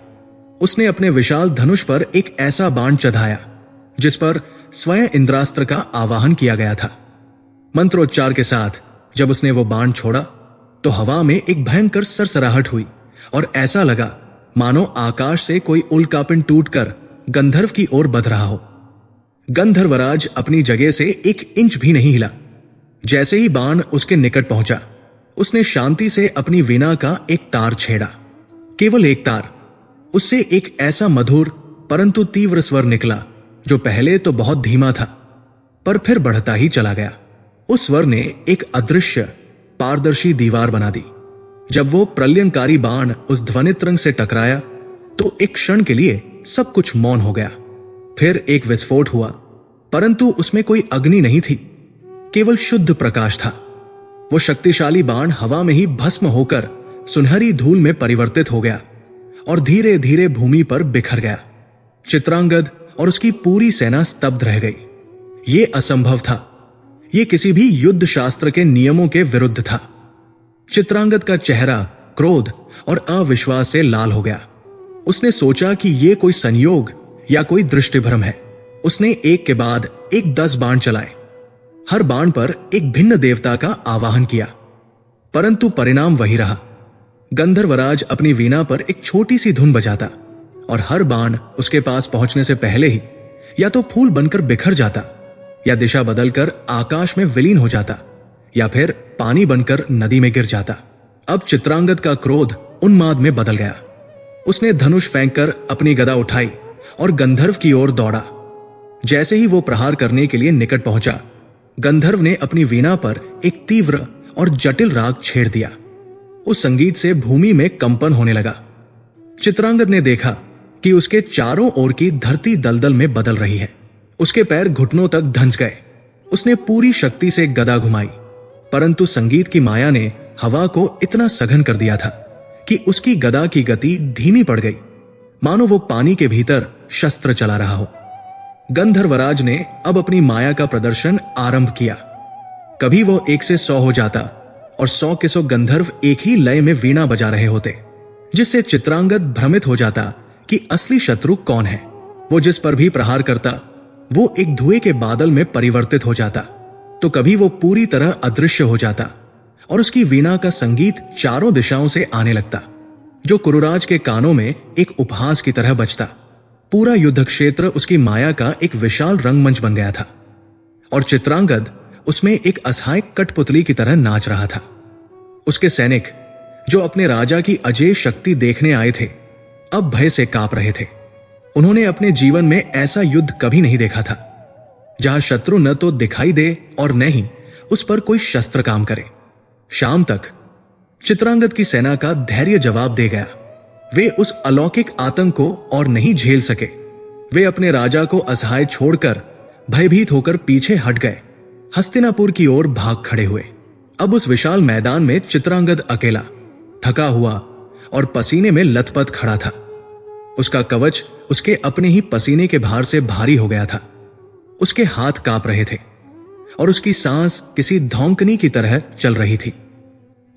उसने अपने विशाल धनुष पर एक ऐसा बाण चढ़ाया जिस पर स्वयं इंद्रास्त्र का आवाहन किया गया था। मंत्रोच्चार के साथ जब उसने वो बाण छोड़ा तो हवा में एक भयंकर सरसराहट हुई और ऐसा लगा मानो आकाश से कोई उल्कापिंड टूटकर गंधर्व की ओर बढ़ रहा हो। गंधर्वराज अपनी जगह से 1 इंच भी नहीं हिला। जैसे ही बाण उसके निकट पहुंचा, उसने शांति से अपनी वीणा का एक तार छेड़ा। केवल एक तार। उससे एक ऐसा मधुर परंतु तीव्र स्वर निकला जो पहले तो बहुत धीमा था पर फिर बढ़ता ही चला गया। उस स्वर ने एक अदृश्य पारदर्शी दीवार बना दी। जब वो प्रलयंकारी बाण उस ध्वनित्रंग से टकराया तो एक क्षण के लिए सब कुछ मौन हो गया। फिर एक विस्फोट हुआ, परंतु उसमें कोई अग्नि नहीं थी, केवल शुद्ध प्रकाश था। वो शक्तिशाली बाण हवा में ही भस्म होकर सुनहरी धूल में परिवर्तित हो गया और धीरे धीरे भूमि पर बिखर गया। चित्रांगद और उसकी पूरी सेना स्तब्ध रह गई। ये असंभव था। ये किसी भी युद्ध शास्त्र के नियमों के विरुद्ध था। चित्रांगद का चेहरा क्रोध और अविश्वास से लाल हो गया। उसने सोचा कि यह कोई संयोग या कोई दृष्टिभ्रम है। उसने एक के बाद एक 10 बाण चलाए। हर बाण पर एक भिन्न देवता का आवाहन किया, परंतु परिणाम वही रहा। गंधर्वराज अपनी वीणा पर एक छोटी सी धुन बजाता और हर बाण उसके पास पहुंचने से पहले ही या तो फूल बनकर बिखर जाता, या दिशा बदलकर आकाश में विलीन हो जाता, या फिर पानी बनकर नदी में गिर जाता। अब चित्रांगद का क्रोध उन्माद में बदल गया। उसने धनुष फेंककर अपनी गदा उठाई और गंधर्व की ओर दौड़ा। जैसे ही वो प्रहार करने के लिए निकट पहुंचा, गंधर्व ने अपनी वीणा पर एक तीव्र और जटिल राग छेड़ दिया। उस संगीत से भूमि में कंपन होने लगा। चित्रांगद ने देखा कि उसके चारों ओर की धरती दलदल में बदल रही है। उसके पैर घुटनों तक धंस गए। उसने पूरी शक्ति से गदा घुमाई, परंतु संगीत की माया ने हवा को इतना सघन कर दिया था कि उसकी गदा की गति धीमी पड़ गई, मानो वो पानी के भीतर शस्त्र चला रहा हो। गंधर्वराज ने अब अपनी माया का प्रदर्शन आरंभ किया। कभी वो 1 से 100 हो जाता और 100 के 100 गंधर्व एक ही लय में वीणा बजा रहे होते, जिससे चित्रांगद भ्रमित हो जाता कि असली शत्रु कौन है। वो जिस पर भी प्रहार करता वो एक धुएं के बादल में परिवर्तित हो जाता, तो कभी वो पूरी तरह अदृश्य हो जाता और उसकी वीणा का संगीत चारों दिशाओं से आने लगता, जो कुरुराज के कानों में एक उपहास की तरह बजता। पूरा युद्ध क्षेत्र उसकी माया का एक विशाल रंगमंच बन गया था और चित्रांगद उसमें एक असहाय कठपुतली की तरह नाच रहा था। उसके सैनिक, जो अपने राजा की अजेय शक्ति देखने आए थे, अब भय से कांप रहे थे। उन्होंने अपने जीवन में ऐसा युद्ध कभी नहीं देखा था, जहां शत्रु न तो दिखाई दे और न ही उस पर कोई शस्त्र काम करे। शाम तक चित्रांगद की सेना का धैर्य जवाब दे गया। वे उस अलौकिक आतंक को और नहीं झेल सके। वे अपने राजा को असहाय छोड़कर भयभीत होकर पीछे हट गए, हस्तिनापुर की ओर भाग खड़े हुए। अब उस विशाल मैदान में चित्रांगद अकेला, थका हुआ और पसीने में लथपथ खड़ा था। उसका कवच उसके अपने ही पसीने के भार से भारी हो गया था। उसके हाथ कांप रहे थे और उसकी सांस किसी धौंकनी की तरह चल रही थी।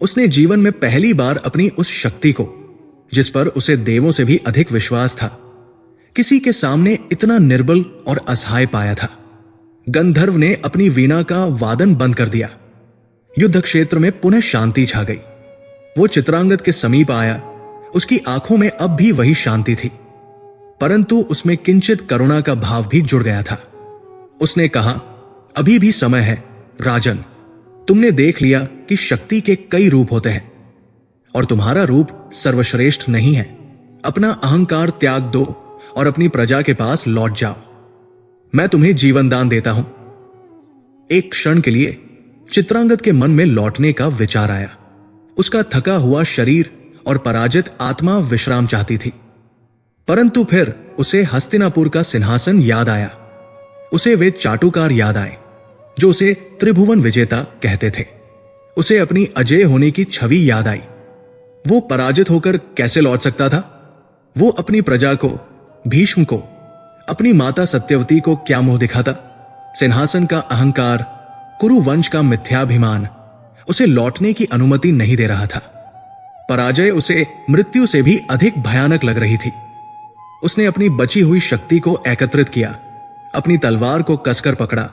उसने जीवन में पहली बार अपनी उस शक्ति को, जिस पर उसे देवों से भी अधिक विश्वास था, किसी के सामने इतना निर्बल और असहाय पाया था। गंधर्व ने अपनी वीणा का वादन बंद कर दिया। युद्ध क्षेत्र में पुनः शांति छा गई। वो चित्रांगद के समीप आया। उसकी आंखों में अब भी वही शांति थी, परंतु उसमें किंचित करुणा का भाव भी जुड़ गया था। उसने कहा, अभी भी समय है राजन। तुमने देख लिया कि शक्ति के कई रूप होते हैं और तुम्हारा रूप सर्वश्रेष्ठ नहीं है। अपना अहंकार त्याग दो और अपनी प्रजा के पास लौट जाओ। मैं तुम्हें जीवन दान देता हूं। एक क्षण के लिए चित्रांगद के मन में लौटने का विचार आया। उसका थका हुआ शरीर और पराजित आत्मा विश्राम चाहती थी, परंतु फिर उसे हस्तिनापुर का सिंहासन याद आया। उसे वे चाटुकार याद आए जो उसे त्रिभुवन विजेता कहते थे। उसे अपनी अजेय होने की छवि याद आई। वो पराजित होकर कैसे लौट सकता था? वो अपनी प्रजा को, भीष्म को, अपनी माता सत्यवती को क्या मुंह दिखाता? सिंहासन का अहंकार, कुरु वंश का मिथ्याभिमान उसे लौटने की अनुमति नहीं दे रहा था। पराजय उसे मृत्यु से भी अधिक भयानक लग रही थी। उसने अपनी बची हुई शक्ति को एकत्रित किया, अपनी तलवार को कसकर पकड़ा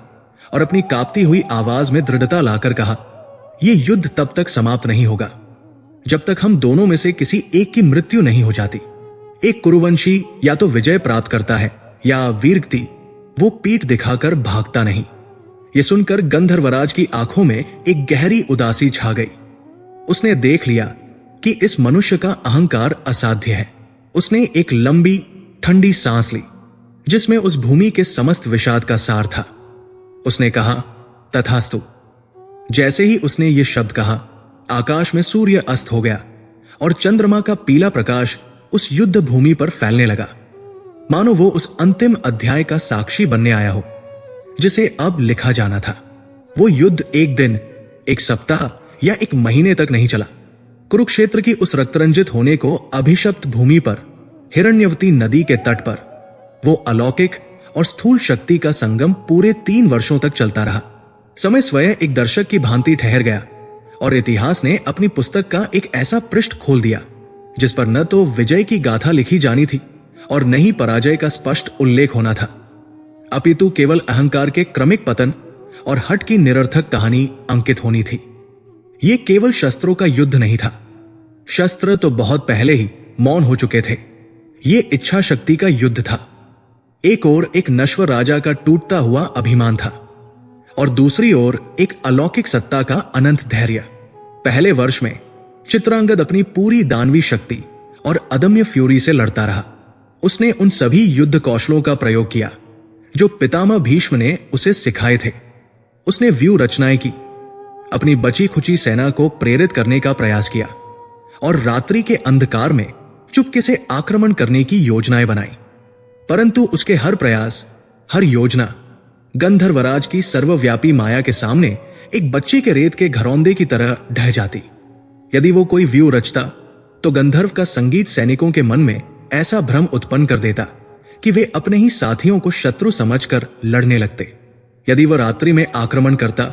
और अपनी कांपती हुई आवाज में दृढ़ता लाकर कहा, यह युद्ध तब तक समाप्त नहीं होगा जब तक हम दोनों में से किसी एक की मृत्यु नहीं हो जाती। एक कुरुवंशी या तो विजय प्राप्त करता है या वीरगति, वो पीठ दिखाकर भागता नहीं। यह सुनकर गंधर्वराज की आंखों में एक गहरी उदासी छा गई। उसने देख लिया कि इस मनुष्य का अहंकार असाध्य है। उसने एक लंबी ठंडी सांस ली जिसमें उस भूमि के समस्त विषाद का सार था। उसने कहा, तथास्तु। जैसे ही उसने ये शब्द कहा, आकाश में सूर्य अस्त हो गया और चंद्रमा का पीला प्रकाश उस युद्ध भूमि पर फैलने लगा, मानो वो उस अंतिम अध्याय का साक्षी बनने आया हो जिसे अब लिखा जाना था। वो युद्ध एक दिन, एक सप्ताह या एक महीने तक नहीं चला। कुरुक्षेत्र की उस रक्तरंजित होने को अभिशप्त भूमि पर, हिरण्यवती नदी के तट पर, वो अलौकिक और स्थूल शक्ति का संगम पूरे 3 वर्षों तक चलता रहा। समय स्वयं एक दर्शक की भांति ठहर गया और इतिहास ने अपनी पुस्तक का एक ऐसा पृष्ठ खोल दिया जिस पर न तो विजय की गाथा लिखी जानी थी और न ही पराजय का स्पष्ट उल्लेख होना था, अपितु केवल अहंकार के क्रमिक पतन और हठ की निरर्थक कहानी अंकित होनी थी। यह केवल शस्त्रों का युद्ध नहीं था। शस्त्र तो बहुत पहले ही मौन हो चुके थे। यह इच्छा शक्ति का युद्ध था। एक ओर एक नश्वर राजा का टूटता हुआ अभिमान था और दूसरी ओर एक अलौकिक सत्ता का अनंत धैर्य। पहले वर्ष में चित्रांगद अपनी पूरी दानवी शक्ति और अदम्य फ्यूरी से लड़ता रहा। उसने उन सभी युद्ध कौशलों का प्रयोग किया जो पितामह भीष्म ने उसे सिखाए थे। उसने व्यूह रचनाएं की, अपनी बची खुची सेना को प्रेरित करने का प्रयास किया और रात्रि के अंधकार में चुपके से आक्रमण करने की योजनाएं बनाई। परंतु उसके हर प्रयास, हर योजना गंधर्वराज की सर्वव्यापी माया के सामने एक बच्चे के रेत के घरौंदे की तरह ढह जाती। यदि वो कोई व्यूह रचता तो गंधर्व का संगीत सैनिकों के मन में ऐसा भ्रम उत्पन्न कर देता कि वे अपने ही साथियों को शत्रु समझकर लड़ने लगते। यदि वह रात्रि में आक्रमण करता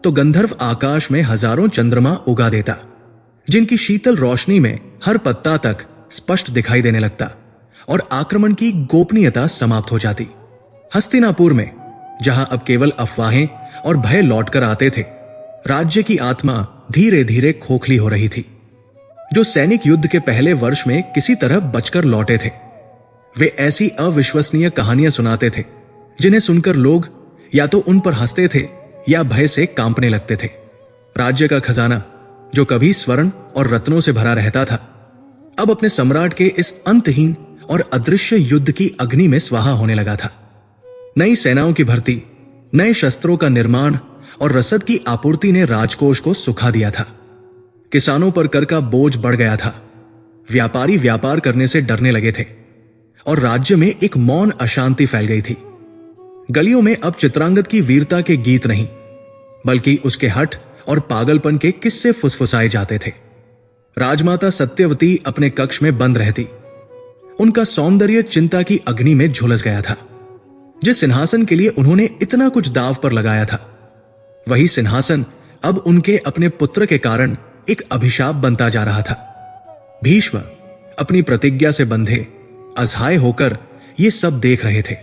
तो गंधर्व आकाश में हजारों चंद्रमा उगा देता जिनकी शीतल रोशनी में हर पत्ता तक स्पष्ट दिखाई देने लगता और आक्रमण की गोपनीयता समाप्त हो जाती। हस्तिनापुर में, जहां अब केवल अफवाहें और भय लौटकर आते थे, राज्य की आत्मा धीरे धीरे खोखली हो रही थी। जो सैनिक युद्ध के पहले वर्ष में किसी तरह बचकर लौटे थे, वे ऐसी अविश्वसनीय कहानियां सुनाते थे जिन्हें सुनकर लोग या तो उन पर हंसते थे या भय से कांपने लगते थे। राज्य का खजाना, जो कभी स्वर्ण और रत्नों से भरा रहता था, अब अपने सम्राट के इस अंतहीन और अदृश्य युद्ध की अग्नि में स्वाहा होने लगा था। नई सेनाओं की भर्ती, नए शस्त्रों का निर्माण और रसद की आपूर्ति ने राजकोष को सुखा दिया था। किसानों पर कर का बोझ बढ़ गया था। व्यापारी व्यापार करने से डरने लगे थे और राज्य में एक मौन अशांति फैल गई थी। गलियों में अब चित्रांगद की वीरता के गीत नहीं, बल्कि उसके हठ और पागलपन के किस्से फुसफुसाए जाते थे। राजमाता सत्यवती अपने कक्ष में बंद रहती। उनका सौंदर्य चिंता की अग्नि में झुलस गया था। जिस सिंहासन के लिए उन्होंने इतना कुछ दांव पर लगाया था, वही सिंहासन अब उनके अपने पुत्र के कारण एक अभिशाप बनता जा रहा था। भीष्म अपनी प्रतिज्ञा से बंधे असहाय होकर ये सब देख रहे थे।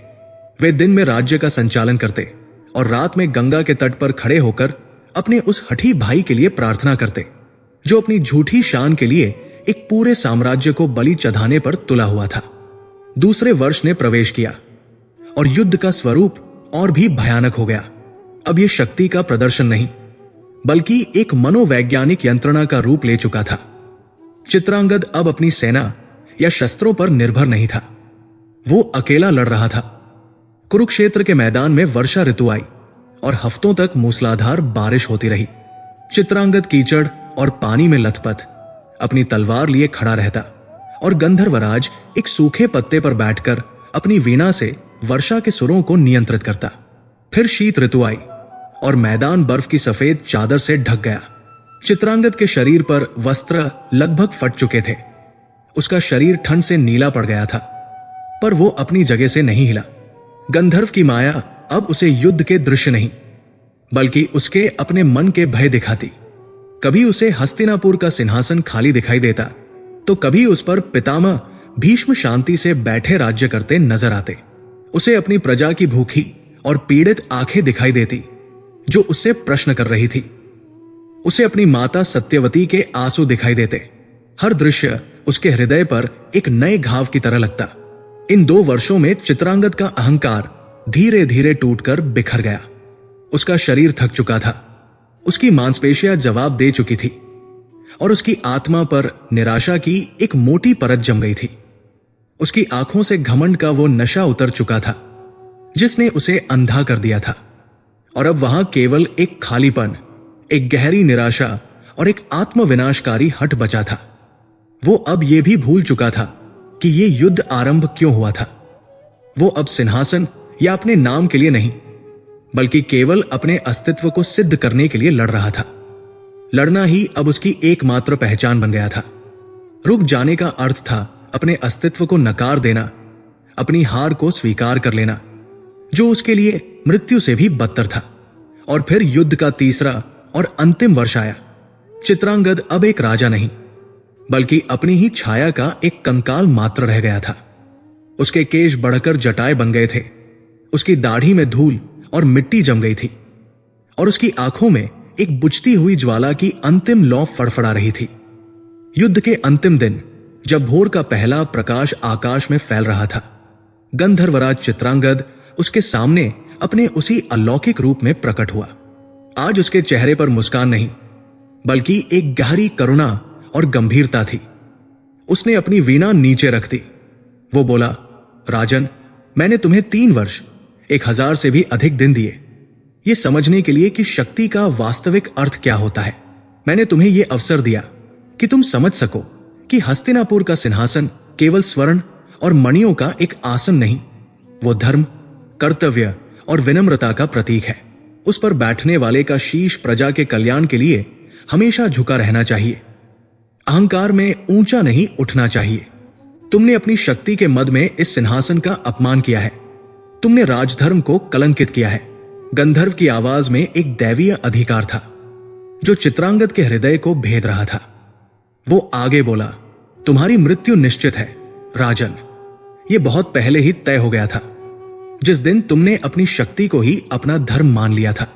वे दिन में राज्य का संचालन करते और रात में गंगा के तट पर खड़े होकर अपने उस हठी भाई के लिए प्रार्थना करते जो अपनी झूठी शान के लिए एक पूरे साम्राज्य को बलि चढ़ाने पर तुला हुआ था। दूसरे वर्ष ने प्रवेश किया और युद्ध का स्वरूप और भी भयानक हो गया। अब यह शक्ति का प्रदर्शन नहीं, बल्कि एक मनोवैज्ञानिक यंत्रणा का रूप ले चुका था। चित्रांगद अब अपनी सेना या शस्त्रों पर निर्भर नहीं था। वो अकेला लड़ रहा था। कुरुक्षेत्र के मैदान में वर्षा ऋतु आई और हफ्तों तक मूसलाधार बारिश होती रही। चित्रांगद कीचड़ और पानी में लथपथ अपनी तलवार लिए खड़ा रहता और गंधर्वराज एक सूखे पत्ते पर बैठकर अपनी वीणा से वर्षा के सुरों को नियंत्रित करता। फिर शीत ऋतु आई और मैदान बर्फ की सफेद चादर से ढक गया। चित्रांगद के शरीर पर वस्त्र लगभग फट चुके थे। उसका शरीर ठंड से नीला पड़ गया था, पर वो अपनी जगह से नहीं हिला। गंधर्व की माया अब उसे युद्ध के दृश्य नहीं, बल्कि उसके अपने मन के भय दिखाती। कभी उसे हस्तिनापुर का सिंहासन खाली दिखाई देता, तो कभी उस पर पितामह भीष्म शांति से बैठे राज्य करते नजर आते। उसे अपनी प्रजा की भूखी और पीड़ित आंखें दिखाई देती, जो उससे प्रश्न कर रही थी। उसे अपनी माता सत्यवती के आंसू दिखाई देते। हर दृश्य उसके हृदय पर एक नए घाव की तरह लगता। इन 2 वर्षों में चित्रांगद का अहंकार धीरे धीरे टूटकर बिखर गया। उसका शरीर थक चुका था, उसकी मांसपेशियां जवाब दे चुकी थी और उसकी आत्मा पर निराशा की एक मोटी परत जम गई थी। उसकी आंखों से घमंड का वो नशा उतर चुका था जिसने उसे अंधा कर दिया था, और अब वहां केवल एक खालीपन, एक गहरी निराशा और एक आत्मविनाशकारी हट बचा था। वो अब यह भी भूल चुका था कि ये युद्ध आरंभ क्यों हुआ था। वो अब सिंहासन या अपने नाम के लिए नहीं, बल्कि केवल अपने अस्तित्व को सिद्ध करने के लिए लड़ रहा था। लड़ना ही अब उसकी एकमात्र पहचान बन गया था। रुक जाने का अर्थ था अपने अस्तित्व को नकार देना, अपनी हार को स्वीकार कर लेना, जो उसके लिए मृत्यु से भी बदतर था। और फिर युद्ध का तीसरा और अंतिम वर्ष आया। चित्रांगद अब एक राजा नहीं, बल्कि अपनी ही छाया का एक कंकाल मात्र रह गया था। उसके केश बढ़कर जटाएं बन गए थे, उसकी दाढ़ी में धूल और मिट्टी जम गई थी, और उसकी आंखों में एक बुझती हुई ज्वाला की अंतिम लौ फड़फड़ा रही थी। युद्ध के अंतिम दिन, जब भोर का पहला प्रकाश आकाश में फैल रहा था, गंधर्वराज चित्रांगद उसके सामने अपने उसी अलौकिक रूप में प्रकट हुआ। आज उसके चेहरे पर मुस्कान नहीं, बल्कि एक गहरी करुणा और गंभीरता थी। उसने अपनी वीणा नीचे रख दी। वो बोला, राजन, मैंने तुम्हें 3 वर्ष 1000 से भी अधिक दिन दिए, ये समझने के लिए कि शक्ति का वास्तविक अर्थ क्या होता है। मैंने तुम्हें यह अवसर दिया कि तुम समझ सको कि हस्तिनापुर का सिंहासन केवल स्वर्ण और मणियों का एक आसन नहीं, वो धर्म, कर्तव्य और विनम्रता का प्रतीक है। उस पर बैठने वाले का शीश प्रजा के कल्याण के लिए हमेशा झुका रहना चाहिए। अहंकार में ऊंचा नहीं उठना चाहिए। तुमने अपनी शक्ति के मद में इस सिंहासन का अपमान किया है। तुमने राजधर्म को कलंकित किया है। गंधर्व की आवाज में एक दैवीय अधिकार था जो चित्रांगद के हृदय को भेद रहा था। वो आगे बोला, तुम्हारी मृत्यु निश्चित है राजन। यह बहुत पहले ही तय हो गया था, जिस दिन तुमने अपनी शक्ति को ही अपना धर्म मान लिया था।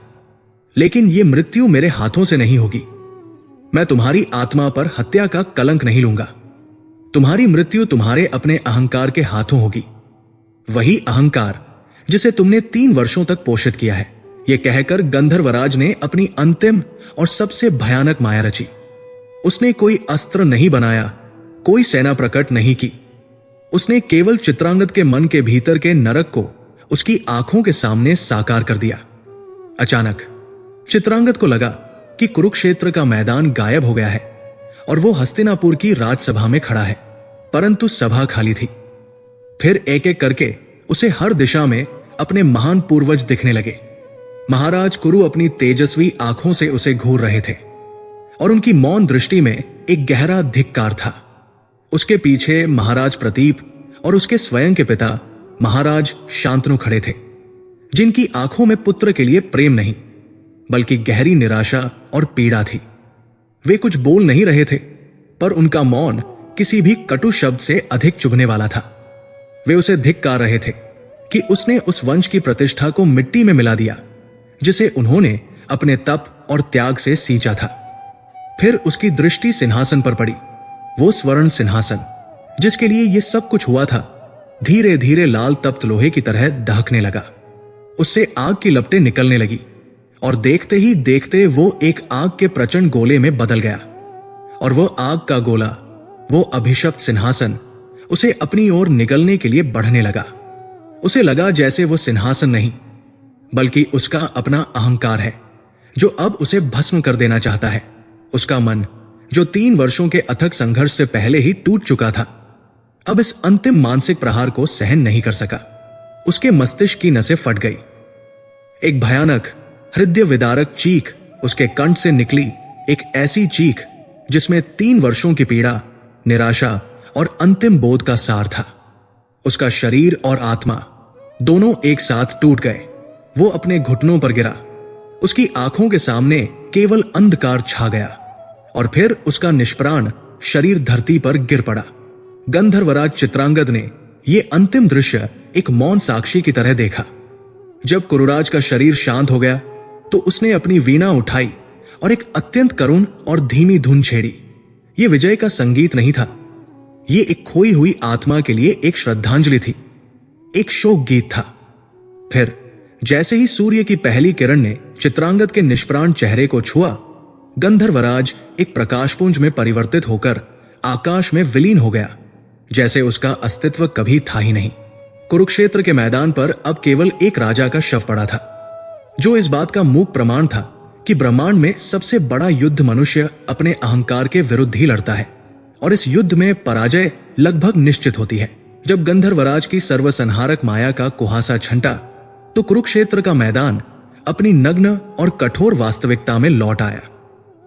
लेकिन यह मृत्यु मेरे हाथों से नहीं होगी। मैं तुम्हारी आत्मा पर हत्या का कलंक नहीं लूंगा। तुम्हारी मृत्यु तुम्हारे अपने अहंकार के हाथों होगी, वही अहंकार जिसे तुमने 3 वर्षों तक पोषित किया है। यह कहकर गंधर्वराज ने अपनी अंतिम और सबसे भयानक माया रची। उसने कोई अस्त्र नहीं बनाया, कोई सेना प्रकट नहीं की। उसने केवल चित्रांगद के मन के भीतर के नरक को उसकी आंखों के सामने साकार कर दिया। अचानक चित्रांगद को लगा कि कुरुक्षेत्र का मैदान गायब हो गया है और वो हस्तिनापुर की राजसभा में खड़ा है, परंतु सभा खाली थी। फिर एक एक करके उसे हर दिशा में अपने महान पूर्वज दिखने लगे। महाराज कुरु अपनी तेजस्वी आंखों से उसे घूर रहे थे और उनकी मौन दृष्टि में एक गहरा धिक्कार था। उसके पीछे महाराज प्रतीप और उसके स्वयं के पिता महाराज शांतनु खड़े थे, जिनकी आंखों में पुत्र के लिए प्रेम नहीं, बल्कि गहरी निराशा और पीड़ा थी। वे कुछ बोल नहीं रहे थे, पर उनका मौन किसी भी कटु शब्द से अधिक चुभने वाला था। वे उसे धिक्कार रहे थे कि उसने उस वंश की प्रतिष्ठा को मिट्टी में मिला दिया जिसे उन्होंने अपने तप और त्याग से सींचा था। फिर उसकी दृष्टि सिंहासन पर पड़ी। वो स्वर्ण सिंहासन जिसके लिए यह सब कुछ हुआ था, धीरे धीरे लाल तप्त लोहे की तरह दहकने लगा। उससे आग की लपटें निकलने लगी और देखते ही देखते वो एक आग के प्रचंड गोले में बदल गया। और वो आग का गोला, वो अभिशप्त सिंहासन उसे अपनी ओर निगलने के लिए बढ़ने लगा। उसे लगा जैसे वो सिंहासन नहीं, बल्कि उसका अपना अहंकार है जो अब उसे भस्म कर देना चाहता है। उसका मन, जो 3 वर्षों के अथक संघर्ष से पहले ही टूट चुका था, अब इस अंतिम मानसिक प्रहार को सहन नहीं कर सका। उसके मस्तिष्क की नसें फट गई। एक भयानक हृदय विदारक चीख उसके कंठ से निकली, एक ऐसी चीख जिसमें 3 वर्षों की पीड़ा, निराशा और अंतिम बोध का सार था। उसका शरीर और आत्मा दोनों एक साथ टूट गए। वो अपने घुटनों पर गिरा। उसकी आंखों के सामने केवल अंधकार छा गया। और फिर उसका निष्प्राण शरीर धरती पर गिर पड़ा। गंधर्वराज चित्रांगद ने यह अंतिम दृश्य एक मौन साक्षी की तरह देखा। जब कुरुराज का शरीर शांत हो गया तो उसने अपनी वीणा उठाई और एक अत्यंत करुण और धीमी धुन छेड़ी। यह विजय का संगीत नहीं था, यह एक खोई हुई आत्मा के लिए एक श्रद्धांजलि थी, एक शोक गीत था। फिर जैसे ही सूर्य की पहली किरण ने चित्रांगद के निष्प्राण चेहरे को छुआ, गंधर्वराज एक प्रकाशपुंज में परिवर्तित होकर आकाश में विलीन हो गया, जैसे उसका अस्तित्व कभी था ही नहीं। कुरुक्षेत्र के मैदान पर अब केवल एक राजा का शव पड़ा था, जो इस बात का मूक प्रमाण था कि ब्रह्मांड में सबसे बड़ा युद्ध मनुष्य अपने अहंकार के विरुद्ध ही लड़ता है, और इस युद्ध में पराजय लगभग निश्चित होती है। जब गंधर्वराज की सर्वसंहारक माया का कुहासा छंटा तो कुरुक्षेत्र का मैदान अपनी नग्न और कठोर वास्तविकता में लौट आया।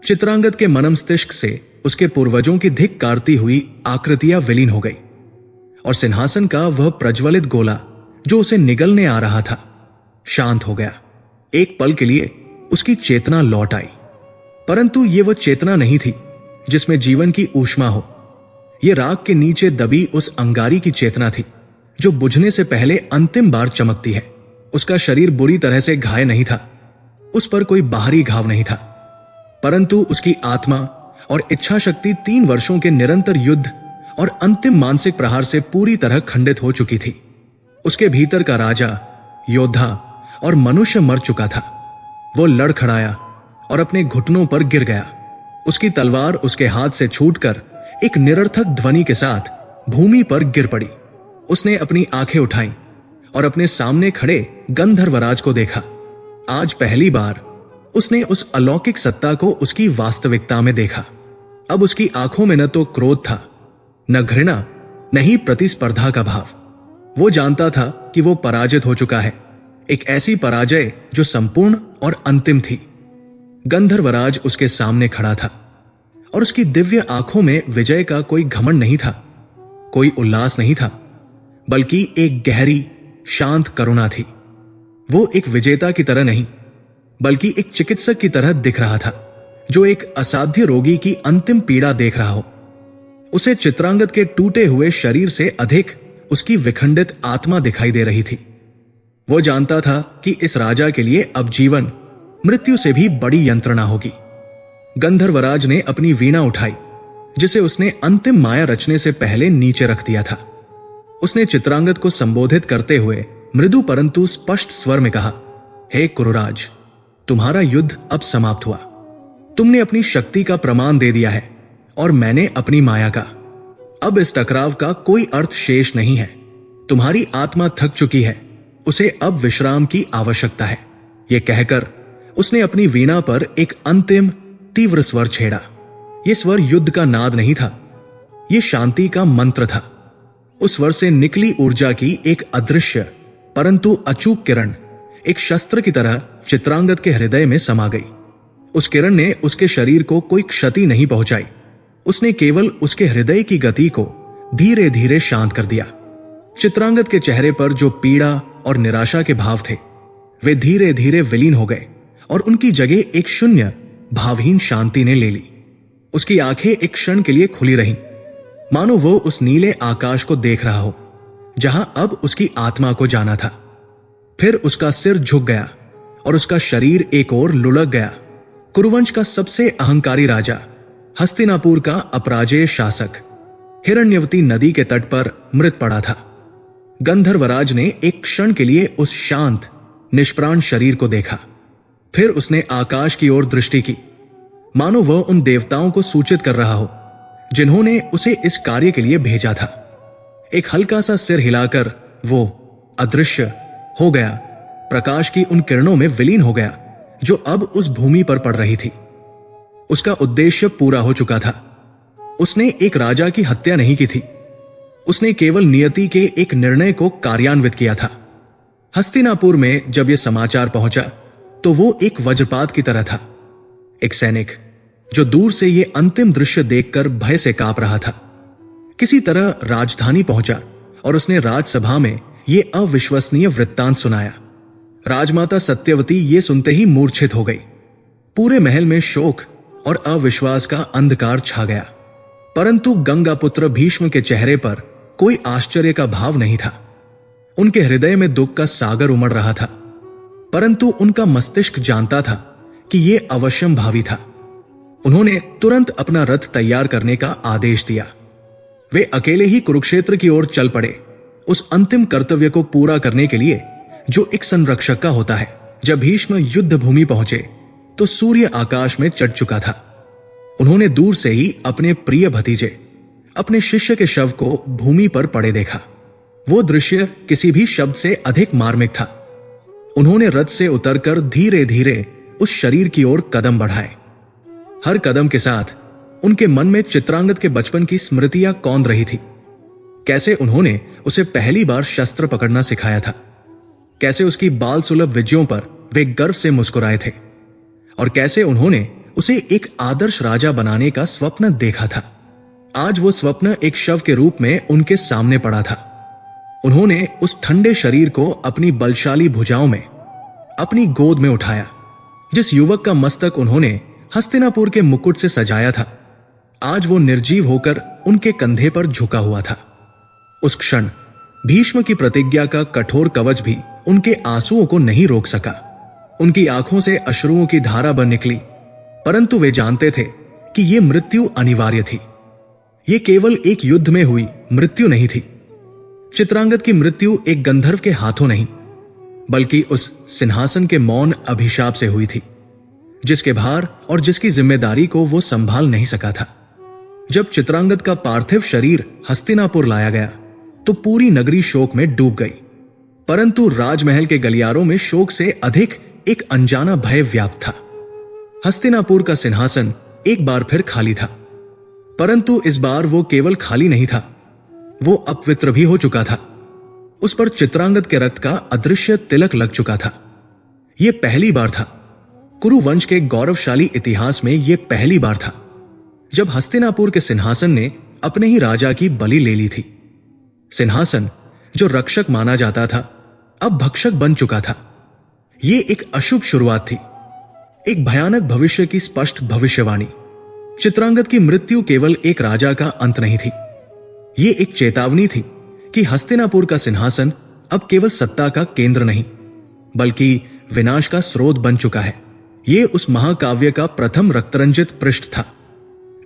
चित्रांगद के मनमस्तिष्क से उसके पूर्वजों की धिक्कारती हुई आकृतियां विलीन हो गई, और सिंहासन का वह प्रज्वलित गोला जो उसे निगलने आ रहा था शांत हो गया। एक पल के लिए उसकी चेतना लौट आई, परंतु ये वह चेतना नहीं थी जिसमें जीवन की ऊष्मा हो। यह राख के नीचे दबी उस अंगारी की चेतना थी जो बुझने से पहले अंतिम बार चमकती है। उसका शरीर बुरी तरह से घायल नहीं था, उस पर कोई बाहरी घाव नहीं था, परंतु उसकी आत्मा और इच्छा शक्ति 3 वर्षों के निरंतर युद्ध और अंतिम मानसिक प्रहार से पूरी तरह खंडित हो चुकी थी। उसके भीतर का राजा, योद्धा और मनुष्य मर चुका था। वो लड़खड़ाया और अपने घुटनों पर गिर गया। उसकी तलवार उसके हाथ से छूटकर एक निरर्थक ध्वनि के साथ भूमि पर गिर पड़ी। उसने अपनी आंखें उठाईं और अपने सामने खड़े गंधर्वराज को देखा। आज पहली बार उसने उस अलौकिक सत्ता को उसकी वास्तविकता में देखा। अब उसकी आंखों में न तो क्रोध था, न घृणा, न ही प्रतिस्पर्धा का भाव। वो जानता था कि वो पराजित हो चुका है, एक ऐसी पराजय जो संपूर्ण और अंतिम थी। गंधर्वराज उसके सामने खड़ा था और उसकी दिव्य आंखों में विजय का कोई घमंड नहीं था, कोई उल्लास नहीं था, बल्कि एक गहरी शांत करुणा थी। वो एक विजेता की तरह नहीं, बल्कि एक चिकित्सक की तरह दिख रहा था जो एक असाध्य रोगी की अंतिम पीड़ा देख रहा हो। उसे चित्रांगद के टूटे हुए शरीर से अधिक उसकी विखंडित आत्मा दिखाई दे रही थी। वो जानता था कि इस राजा के लिए अब जीवन मृत्यु से भी बड़ी यंत्रणा होगी। गंधर्वराज ने अपनी वीणा उठाई, जिसे उसने अंतिम माया रचने से पहले नीचे रख दिया था। उसने चित्रांगद को संबोधित करते हुए मृदु परंतु स्पष्ट स्वर में कहा, हे कुरुराज, तुम्हारा युद्ध अब समाप्त हुआ। तुमने अपनी शक्ति का प्रमाण दे दिया है और मैंने अपनी माया का। अब इस टकराव का कोई अर्थ शेष नहीं है। तुम्हारी आत्मा थक चुकी है, उसे अब विश्राम की आवश्यकता है। यह कहकर उसने अपनी वीणा पर एक अंतिम तीव्र स्वर छेड़ा। यह स्वर युद्ध का नाद नहीं था, यह शांति का मंत्र था। उस स्वर से निकली ऊर्जा की एक अदृश्य परंतु अचूक किरण एक शस्त्र की तरह चित्रांगद के हृदय में समा गई। उस किरण ने उसके शरीर को कोई क्षति नहीं पहुंचाई, उसने केवल उसके हृदय की गति को धीरे धीरे शांत कर दिया। चित्रांगद के चेहरे पर जो पीड़ा और निराशा के भाव थे, वे धीरे धीरे विलीन हो गए और उनकी जगह एक शून्य भावहीन शांति ने ले ली। उसकी आंखें एक क्षण के लिए खुली रहीं, मानो वो उस नीले आकाश को देख रहा हो जहां अब उसकी आत्मा को जाना था। फिर उसका सिर झुक गया और उसका शरीर एक ओर लुढ़क गया। कुरुवंश का सबसे अहंकारी राजा, हस्तिनापुर का अपराजेय शासक, हिरण्यवती नदी के तट पर मृत पड़ा था। गंधर्वराज ने एक क्षण के लिए उस शांत निष्प्राण शरीर को देखा। फिर उसने आकाश की ओर दृष्टि की, मानो वह उन देवताओं को सूचित कर रहा हो जिन्होंने उसे इस कार्य के लिए भेजा था। एक हल्का सा सिर हिलाकर वो अदृश्य हो गया, प्रकाश की उन किरणों में विलीन हो गया जो अब उस भूमि पर पड़ रही थी। उसका उद्देश्य पूरा हो चुका था। उसने एक राजा की हत्या नहीं की थी, उसने केवल नियति के एक निर्णय को कार्यान्वित किया था। हस्तिनापुर में जब यह समाचार पहुंचा तो वो एक वज्रपात की तरह था, एक सैनिक जो दूर से ये अंतिम दृश्य देखकर भय से कांप रहा था। किसी तरह राजधानी पहुंचा और उसने राजसभा में ये अविश्वसनीय वृत्तांत सुनाया। राजमाता सत्यवती ये सुनते ही मूर्छित हो गई। पूरे महल में शोक और अविश्वास का अंधकार छा गया। परंतु गंगापुत्र भीष्म के चेहरे पर कोई आश्चर्य का भाव नहीं था। उनके हृदय में दुख का सागर उमड़ रहा था, परंतु उनका मस्तिष्क जानता था कि यह अवश्यंभावी था। उन्होंने तुरंत अपना रथ तैयार करने का आदेश दिया। वे अकेले ही कुरुक्षेत्र की ओर चल पड़े, उस अंतिम कर्तव्य को पूरा करने के लिए जो एक संरक्षक का होता है। जब भीष्म युद्ध भूमि पहुंचे तो सूर्य आकाश में चढ़ चुका था। उन्होंने दूर से ही अपने प्रिय भतीजे, अपने शिष्य के शव को भूमि पर पड़े देखा। वो दृश्य किसी भी शब्द से अधिक मार्मिक था। उन्होंने रथ से उतरकर धीरे धीरे उस शरीर की ओर कदम बढ़ाए। हर कदम के साथ उनके मन में चित्रांगद के बचपन की स्मृतियां कौंध रही थी। कैसे उन्होंने उसे पहली बार शस्त्र पकड़ना सिखाया था, कैसे उसकी बाल सुलभ विजयों पर वे गर्व से मुस्कुराए थे, और कैसे उन्होंने उसे एक आदर्श राजा बनाने का स्वप्न देखा था। आज वो स्वप्न एक शव के रूप में उनके सामने पड़ा था। उन्होंने उस ठंडे शरीर को अपनी बलशाली भुजाओं में, अपनी गोद में उठाया। जिस युवक का मस्तक उन्होंने हस्तिनापुर के मुकुट से सजाया था, आज वो निर्जीव होकर उनके कंधे पर झुका हुआ था। उस क्षण भीष्म की प्रतिज्ञा का कठोर कवच भी उनके आंसुओं को नहीं रोक सका। उनकी आंखों से अश्रुओं की धारा बन निकली, परंतु वे जानते थे कि यह मृत्यु अनिवार्य थी। यह केवल एक युद्ध में हुई मृत्यु नहीं थी। चित्रांगद की मृत्यु एक गंधर्व के हाथों नहीं, बल्कि उस सिंहासन के मौन अभिशाप से हुई थी, जिसके भार और जिसकी जिम्मेदारी को वो संभाल नहीं सका था। जब चित्रांगद का पार्थिव शरीर हस्तिनापुर लाया गया तो पूरी नगरी शोक में डूब गई, परंतु राजमहल के गलियारों में शोक से अधिक एक अनजाना भय व्याप्त था। हस्तिनापुर का सिंहासन एक बार फिर खाली था, परंतु इस बार वो केवल खाली नहीं था, वो अपवित्र भी हो चुका था। उस पर चित्रांगद के रक्त का अदृश्य तिलक लग चुका था। यह पहली बार था, कुरुवंश के गौरवशाली इतिहास में यह पहली बार था जब हस्तिनापुर के सिंहासन ने अपने ही राजा की बलि ले ली थी। सिंहासन जो रक्षक माना जाता था, अब भक्षक बन चुका था। यह एक अशुभ शुरुआत थी, एक भयानक भविष्य की स्पष्ट भविष्यवाणी। चित्रांगद की मृत्यु केवल एक राजा का अंत नहीं थी, यह एक चेतावनी थी कि हस्तिनापुर का सिंहासन अब केवल सत्ता का केंद्र नहीं, बल्कि विनाश का स्रोत बन चुका है। यह उस महाकाव्य का प्रथम रक्तरंजित पृष्ठ था,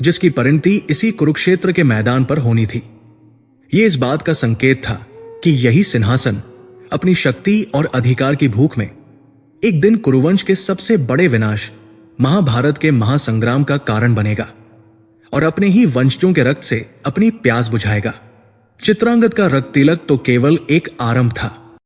जिसकी परिणति इसी कुरुक्षेत्र के मैदान पर होनी थी। यह इस बात का संकेत था कि यही सिंहासन अपनी शक्ति और अधिकार की भूख में एक दिन कुरुवंश के सबसे बड़े विनाश, महाभारत के महासंग्राम का कारण बनेगा और अपने ही वंशजों के रक्त से अपनी प्यास बुझाएगा। चित्रांगद का रक्त तिलक तो केवल एक आरंभ था,